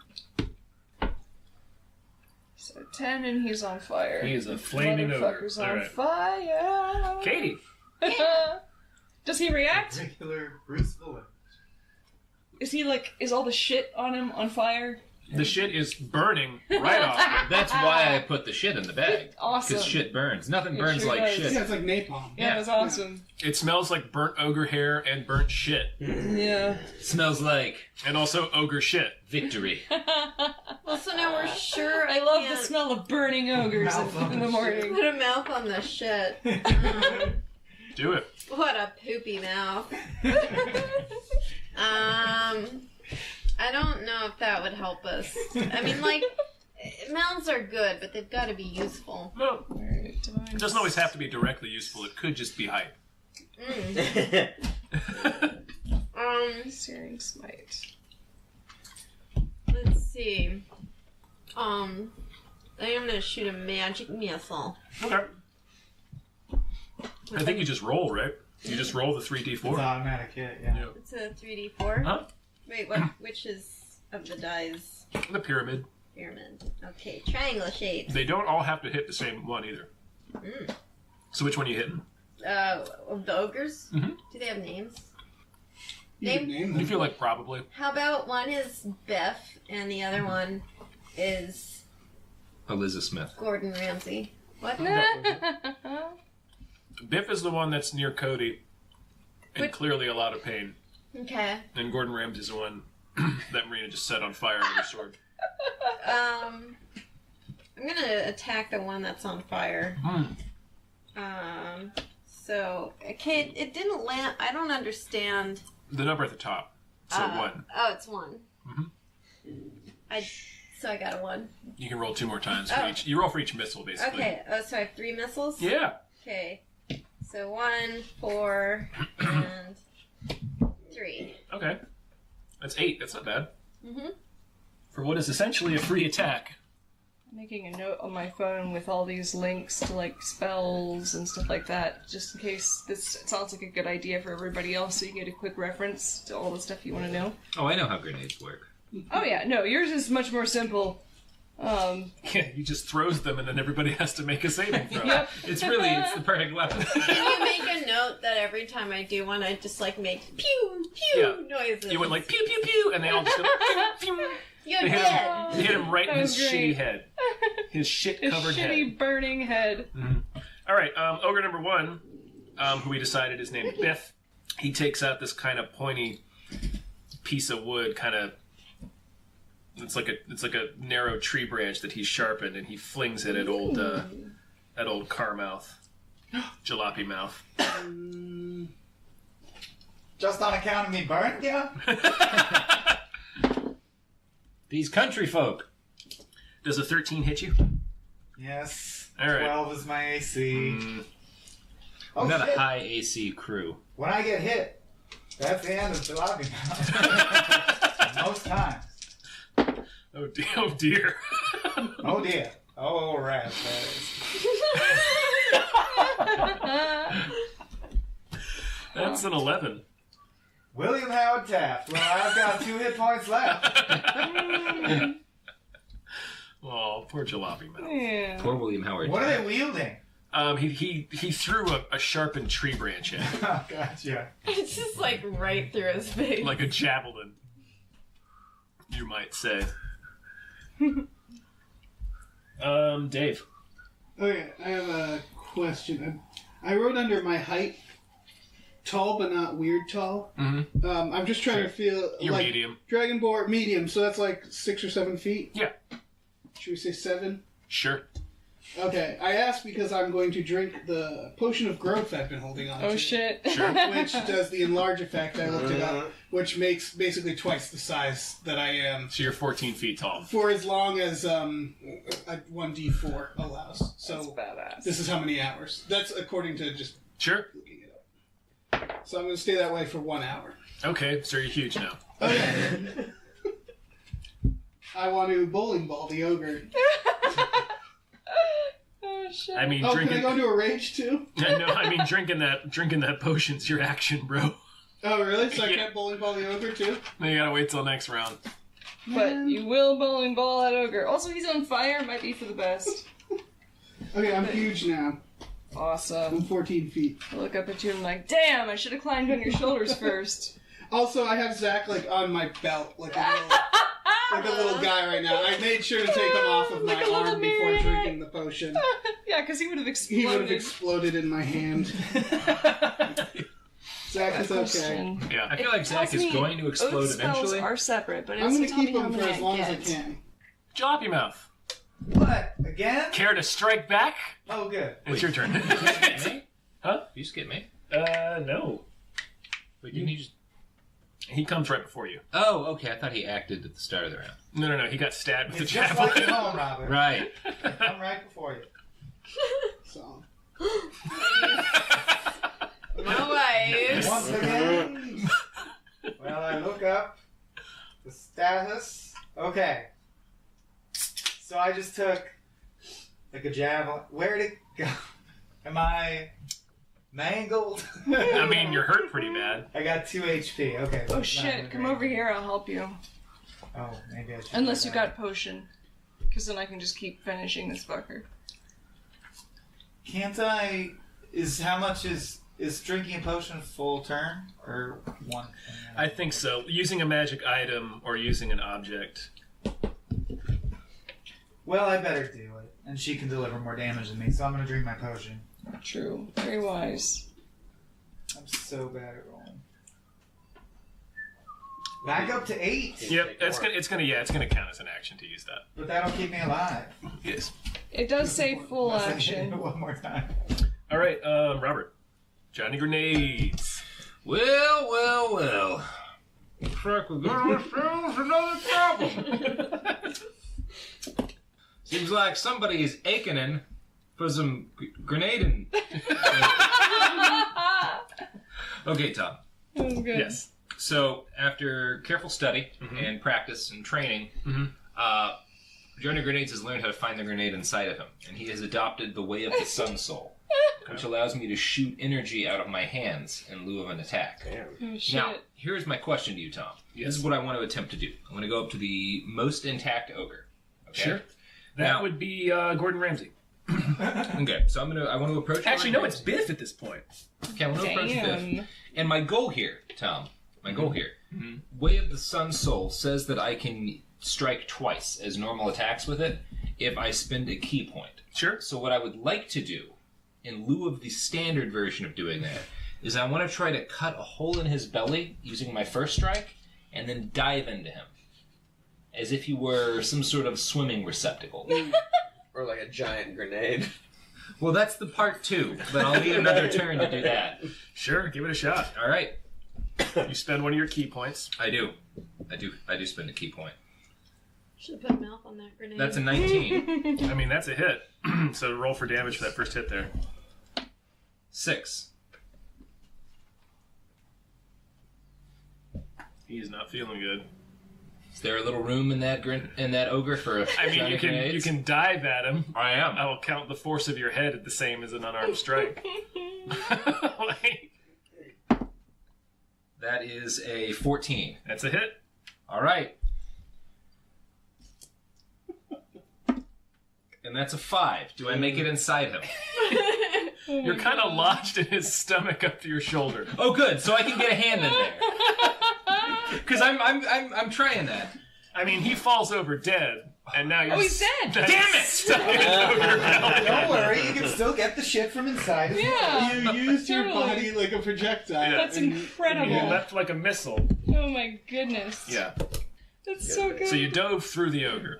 So 10 and he's on fire. He is a flaming ogre. Motherfucker's on Alright. fire. Katie! Does he react? Regular Bruce Willis. Is all the shit on him on fire? The shit is burning right off him. That's why I put the shit in the bag. Awesome. Because shit burns. Nothing It burns sure like does. shit. Yeah, it's like napalm. Yeah, it was awesome. It smells like burnt ogre hair and burnt shit. Yeah. Smells like And also ogre shit. victory. Well, so now we're sure I love the can't smell of burning ogres Mouth on in the the morning. put a mouth on the shit. Do it. What a poopy mouth. I don't know if that would help us. I mean, like, mouths are good, but they've got to be useful. No, Alright, it doesn't always have to be directly useful. It could just be hype. Searing Smite. Let's see. I am gonna shoot a magic missile. Okay. I think you just roll, right? You just roll the 3d4. It's automatic hit, yeah. It's a 3d4. Huh? Wait, which is of the dice? The pyramid. Pyramid. Okay, triangle shapes. They don't all have to hit the same one either. So which one are you hitting? Of the ogres? Mhm. Do they have names? You can name them. You feel like probably. How about one is Biff and the other one is Elizabeth Smith. Gordon Ramsay? What? Biff is the one that's near Cody and But- clearly a lot of pain. Okay. And Gordon Ramsay's the one that Marina just set on fire with her sword. I'm gonna attack the one that's on fire. So okay, it didn't land. I don't understand. The number at the top. So 1. Oh, it's 1. Mhm. So I got a 1. You can roll 2 more times for Oh. each. You roll for each missile, basically. Okay. Oh, so I have 3 missiles. Yeah. Okay. So 1, 4, and 3. Okay. That's 8. That's not bad. Mhm. For what is essentially a free attack. I'm making a note on my phone with all these links to like spells and stuff like that, just in case this sounds like a good idea for everybody else, so you get a quick reference to all the stuff you want to know. Oh, I know how grenades work. Oh yeah, no, yours is much more simple. Yeah, he just throws them and then everybody has to make a saving throw. Yep. It's the perfect weapon. Can you make a note that every time I do one, I just like make pew pew Yeah. noises? You went like pew pew pew, and they all just go pew pew. You're They hit dead. him, they hit him right in That his was great. shitty head. His shit His covered shitty head. burning head. All right, ogre number 1, who we decided is named Biff. He takes out this kind of pointy piece of wood, kind of. It's like a narrow tree branch that he's sharpened, and he flings it at old Carmouth, Jalopy Mouth. Just on account of me burnt you? These country folk. Does a 13 hit you? Yes. All right. 12 is my AC. Oh, I'm not shit. a high AC crew. When I get hit, that's the end of the lobby now. Most times. Oh dear! Oh dear! Oh dear. Oh, raspberries. That's an 11. William Howard Taft. Well, I've got 2 hit points left. Oh, poor Jalopy Mouth. Yeah. Poor William Howard. What are they wielding? He threw a sharpened tree branch at him, Oh, gotcha. It's just like right through his face. like a javelin, you might say. Dave. Okay, I have a question. I wrote under my height tall, but not weird tall. Mm-hmm. I'm just trying to feel You're like medium. Dragonborn medium, so that's like 6 or 7 feet. Yeah. Should we say 7? Sure. Okay, I asked because I'm going to drink the potion of growth I've been holding on to. Oh shit. Sure. Which does the enlarge effect, I looked it up, which makes basically twice the size that I am. So you're 14 feet tall. For as long as a 1d4 allows. That's So badass. this is how many hours. That's according to just Sure. looking it up. So I'm going to stay that way for 1 hour. Okay, so you're huge now. Okay. I want to bowling ball the ogre. Oh shit. I mean, Oh, drinking. can I go into a rage too? No, I mean drinking that potion's your action, bro. Oh, really? So I Yeah. can't bowling ball the ogre too? Then you gotta wait till next round. But you will bowling ball that ogre. Also, he's on fire. Might be for the best. Okay, I'm huge now. Awesome. I'm 14 feet. I look up at you and I'm like, damn, I should have climbed on your shoulders first. Also, I have Zach like on my belt, like a little guy right now. I made sure to take him off of my Like a little arm before marionette. drinking the potion. Yeah, because he would have He would have exploded. exploded in my hand. Zach is okay. Question. Yeah. I feel like Zach Tells is me going to explode oath spells eventually. are separate, but it I'm doesn't going to tell me keep how him for many as long as I get. can. Floppy mouth. What? Again? Care to strike back? Oh, good. It's your turn. You skip me? Huh? You skip me? No. Wait, didn't he just... He comes right before you. Oh, okay. I thought he acted at the start of the round. No. He got stabbed with It's a just like javelin. at home, Robert. Right. I'm right before you. So. My wife. Once again, well, I look up the status. Okay. So I just took like a javelin. Where'd it go? Am I mangled? I mean, you're hurt pretty bad. I got 2 HP. Okay. Oh that's shit, not come great. over here, I'll help you. Oh, maybe I should. Unless do you that. got potion. Because then I can just keep finishing this fucker. Can't I? How much is drinking a potion full turn or one? I think so. Using a magic item or using an object. Well, I better do it, and she can deliver more damage than me. So I'm gonna drink my potion. True. Very wise. I'm so bad at rolling. Back up to 8. Yep, it's gonna count as an action to use that. But that'll keep me alive. Yes. It does say full Unless I hit action. it one more time. All right, Robert. Johnny grenades. Well. Looks like we got ourselves another problem. Seems like somebody's aching for some grenading. Okay, Tom. Oh, good. Yes. So, after careful study and practice and training, Johnny Grenades has learned how to find the grenade inside of him, and he has adopted the way of the Sun Soul, which allows me to shoot energy out of my hands in lieu of an attack. Oh, shit. Now, here's my question to you, Tom. This is what I want to attempt to do. I want to go up to the most intact ogre. Okay? Sure. That Now- would be Gordon Ramsay. Okay, so I want to approach. Actually, Gordon no, it's Ramsay. Biff at this point. Okay, I want to approach Biff. Damn. And my goal here, Tom, Way of the Sun Soul says that I can strike twice as normal attacks with it if I spend a key point. Sure. So what I would like to do, in lieu of the standard version of doing that, is I want to try to cut a hole in his belly using my first strike, and then dive into him. As if he were some sort of swimming receptacle. Or like a giant grenade. Well, that's the part 2, but I'll need another turn to do that. Sure, give it a shot. All right. You spend one of your key points. I do spend a key point. Should have put mouth on that grenade. That's a 19. I mean, that's a hit. So roll for damage for that first hit there. 6. He's not feeling good. Is there a little room in that ogre for a I mean, you can dive at him. I am. I will count the force of your head at the same as an unarmed strike. Like, That is a 14. that's a hit. All right. And that's a 5. Do I make it inside him? You're kind of lodged in his stomach up to your shoulder. Oh, good. So I can get a hand in there. Because I'm trying that. I mean, he falls over dead, and now you're. Oh, he's dead! Damn it! Stuck in his ogre belly. Don't worry, you can still get the shit from inside. Yeah. You used your Totally. body like a projectile. Yeah. That's and- incredible. You left like a missile. Oh my goodness. Yeah. That's so good. So you dove through the ogre.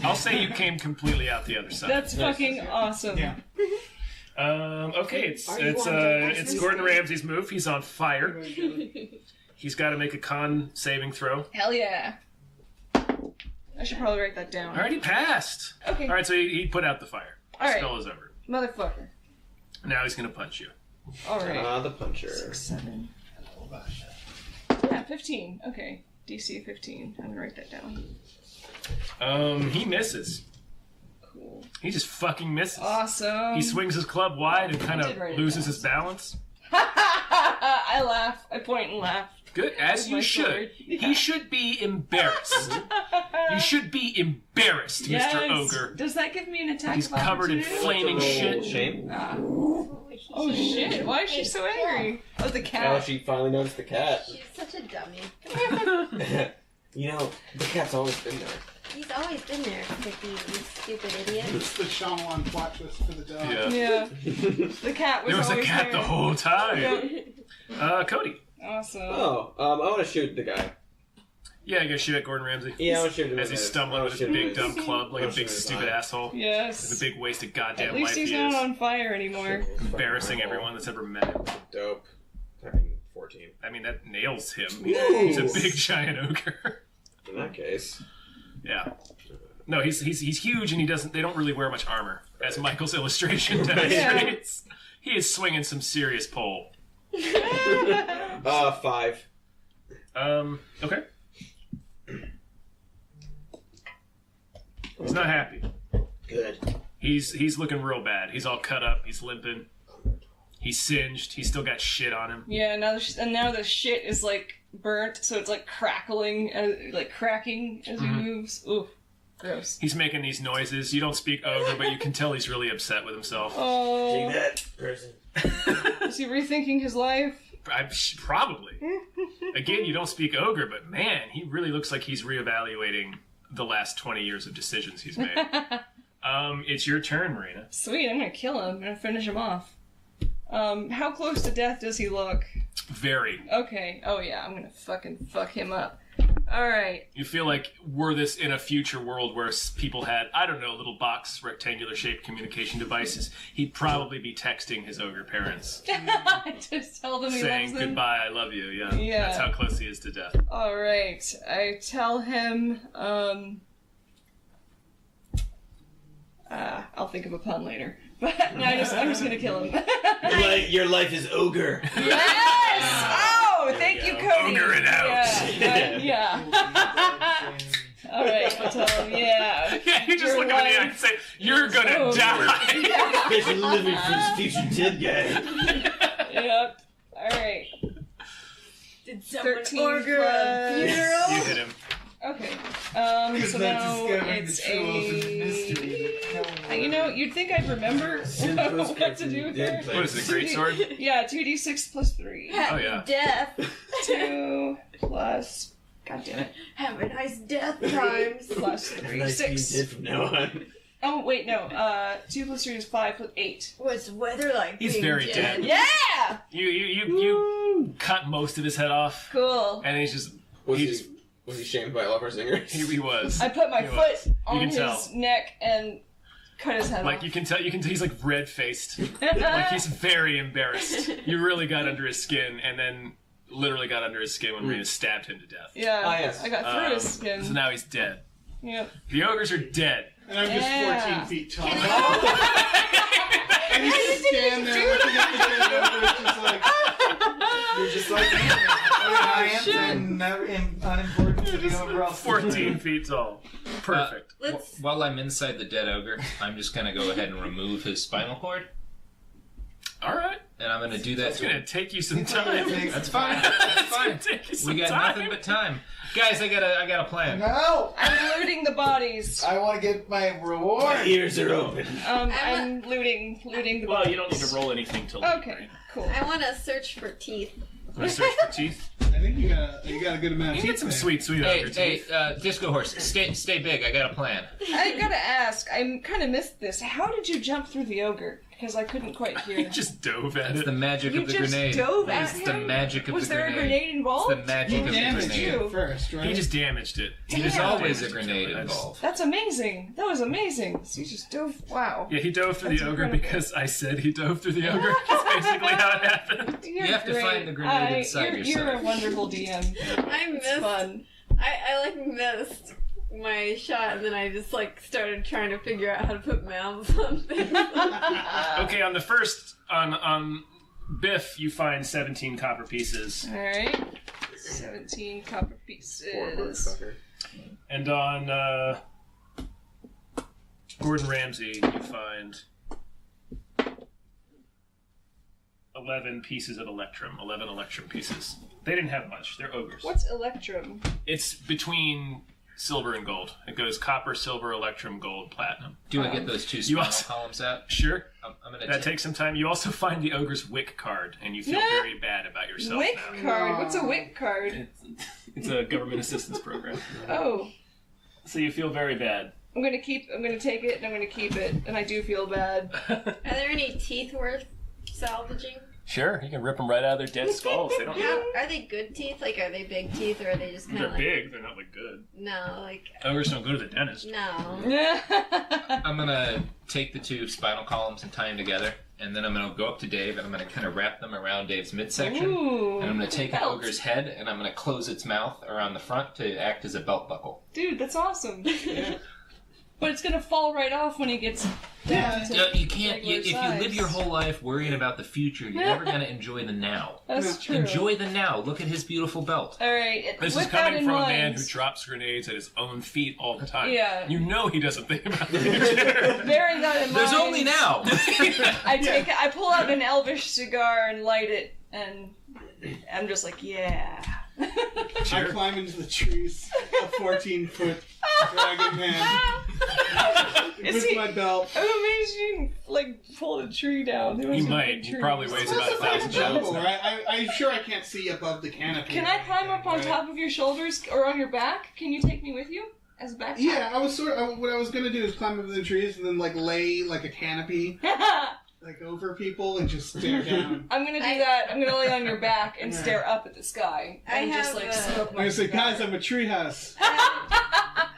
I'll say you came completely out the other side. That's fucking awesome. Yeah. Okay, it's Gordon Ramsay's move. He's on fire. He's got to make a con saving throw. Hell yeah. I should probably write that down. All right, he passed. Okay. All right, so he put out the fire. All right. Spell is over. Motherfucker. Now he's gonna punch you. All right. The puncher. 6, 7. Yeah, 15. Okay. DC 15. I'm gonna write that down. He misses. Cool. He just fucking misses. Awesome. He swings his club wide and kind I did write of it loses down. his balance. I laugh. I point and laugh. Good, as With you my should. sword. He should be embarrassed. You should be embarrassed, Yes. Mr. Ogre. Does that give me an attack? He's of covered in opportunity? flaming shit. Shame. Ah. Oh shit! Why is she so angry? Oh, the Oh, cat. she finally noticed the cat. She's such a dummy. You know, the cat's always been there. He's always been there, Vicky, you stupid idiot. It's the Shyamalan plot twist for the dog. Yeah. Yeah. The cat was There was a always cat there. the whole time. Yeah. Cody. Awesome. Oh, I want to shoot the guy. Yeah, you gonna shoot at Gordon Ramsay? Yeah, I want to shoot him. As he's stumbling with his big dumb club like a big stupid asshole. Yes. The big wasted goddamn At life least he's he not is. on fire anymore. Embarrassing everyone that's ever met him. Dope. Fucking 14. I mean, that nails him. Nice. He's a big giant ogre. In that case. Yeah. No, he's huge and they don't really wear much armor, as Michael's illustration demonstrates. He is swinging some serious pole. 5. Okay. He's not happy. Good. He's looking real bad. He's all cut up. He's limping. He's singed. He's still got shit on him. Yeah, now the shit is like burnt, so it's like crackling, like cracking as he moves. Ooh, gross. He's making these noises. You don't speak ogre, but you can tell he's really upset with himself. Oh, that person. is he rethinking his life? Probably. Again, you don't speak ogre, but man, he really looks like he's reevaluating the last 20 years of decisions he's made. It's your turn, Marina. Sweet, I'm gonna kill him. I'm gonna finish him off. How close to death does he look? Very. Okay. Oh yeah, I'm gonna fucking fuck him up. Alright. You feel like were this in a future world where people had, I don't know, little box, rectangular shaped communication devices, he'd probably be texting his ogre parents. Just tell them he saying loves them. goodbye, I love you. Yeah. Yeah. That's how close he is to death. Alright. I tell him, I'll think of a pun later. But no, I'm just gonna kill him. Your life is ogre. Yes! Oh, thank you, Cody. Ogre it out. Yeah. Alright, I'll tell him, yeah. Yeah, you just Your look him in the eye life and say, you're gonna is die. He's living for his future dead guy. Yep. Alright. Did someone 13 order a plus- funeral? You hit him. Okay. Because So that's now discovering it's the true ultimate mystery a... that no one You know, you'd think I'd remember what to do here. What is it, a great sword? Yeah, 2d6 plus 3. Oh, yeah. Death. 2 plus... God damn it. Have a nice death times. Plus 3. Nice being 6. dead from now on. Oh, wait, no. 2 plus 3 is 5 plus 8. What's the weather like? He's being very dead. Yeah! You cut most of his head off, Cool. and he's just... Was he he, just was he shamed by all of our singers? he was. I put my He foot was. on can his tell. neck and cut his head Like off. you can tell he's like red faced. Like he's very embarrassed. You really got under his skin, and then literally got under his skin when Marina stabbed him to death. Yeah, Ah, yes. I got through his So skin. now he's dead. Yep. The ogres are dead. And I'm just Yeah. 14 feet tall. I just stand there looking at the dead ogre, it's just like, You're just like me. I am unimportant to the overall 14 feet tall. Perfect. Let's. While I'm inside the dead ogre, I'm just gonna go ahead and remove his spinal cord, All right. and I'm gonna do that It's to gonna him. take you some time. That's fine. That's fine. Take you some We got time. nothing but time, guys. I got a plan. No! I'm looting the bodies. I want to get my My reward. ears are open. I'm looting the bodies. Well, you don't need to roll anything till Okay, cool. I want to search for teeth. I'm gonna search for teeth. I think you got a good amount You of get teeth some there. sweet Hey, ogre hey, teeth. Disco Horse, stay big. I got a plan. I gotta ask, I kind of missed this. How did you jump through the ogre? because I couldn't quite He hear. just dove at It's it. the magic You of the just grenade. dove at It's the him? magic of Was the there a grenade. grenade involved? It's the magic of the Damaged grenade. it first, right? He just damaged it. There's Damn. always a Damaged grenade it. involved. That's amazing. That was amazing. So you just dove. Wow. Yeah, he dove through That's the ogre incredible. because I said he dove through the ogre. That's basically how it happened. You're You have to great. find the grenade inside you're, yourself. You're a wonderful DM. I It's missed. fun. I like missed my shot, and then I just like started trying to figure out how to put mouths on things. Okay, on the first, on Biff, you find 17 copper pieces. Alright. 17 copper pieces. And on Gordon Ramsay, you find 11 pieces of electrum. 11 electrum pieces. They didn't have much. They're ogres. What's electrum? It's between silver and gold. It goes copper, silver, electrum, gold, platinum. Do I get those two You spinal also- columns out? Sure. I'm gonna That takes some time. You also find the ogre's wick card, and you feel Yeah. very bad about yourself Wick now. card. What's a wick card? It's a government assistance program. Oh. So you feel very bad. I'm gonna take it and I'm gonna keep it. And I do feel bad. Are there any teeth worth salvaging? Sure, you can rip them right out of their dead skulls. They don't. Are they good teeth? Like, are they big teeth, or are they just kind They're of like... big. They're not like good. No, like, Ogres don't go to the dentist. no. I'm gonna take the two spinal columns and tie them together, and then I'm gonna go up to Dave and I'm gonna kind of wrap them around Dave's midsection, Ooh. and I'm gonna take an Belt. ogre's head and I'm gonna close its mouth around the front to act as a belt buckle. Dude, that's awesome. But it's gonna fall right off when he gets down to You can't. regular If you size. live your whole life worrying about the future, you're never gonna enjoy the now. That's true. Enjoy the now. Look at his beautiful belt. Alright, This with is that coming in from a mind, man who drops grenades at his own feet all the time. Yeah. You know he doesn't think about the future. bearing that in mind, There's only now. I pull out an elvish cigar and light it, and I'm just like, yeah. I climb into the trees, a 14-foot dragon man, with he- my belt. I'm amazed you didn't, like, pull the tree down. There was He a might. big He tree. probably weighs about 1,000 Jungle, pounds. right? I'm sure I can't see above the canopy. Can I climb up on right? top of your shoulders or on your back? Can you take me with you as a backpack? Yeah, I was what I was gonna do is climb up the trees and then like lay like a canopy like over people and just stare down. I'm gonna do that. I'm gonna lay on your back and Right. stare up at the sky and just have, like uh, smoke I'm my gonna say, cigar. guys, I'm a treehouse.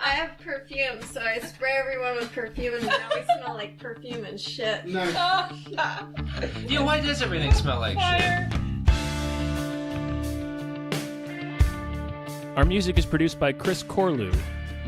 I have perfume, so I spray everyone with perfume, and now we smell like perfume and shit. No, Yeah, why does everything smell like shit? Fire. Our music is produced by Chris Corlew.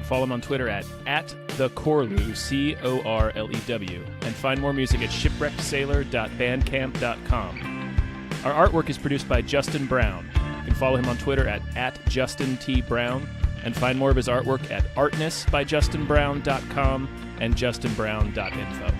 Follow him on Twitter at @thecorlew, CORLEW, and find more music at shipwreckedsailor.bandcamp.com. Our artwork is produced by Justin Brown. You can follow him on Twitter at @JustinTBrown, and find more of his artwork at artnessbyjustinbrown.com and justinbrown.info.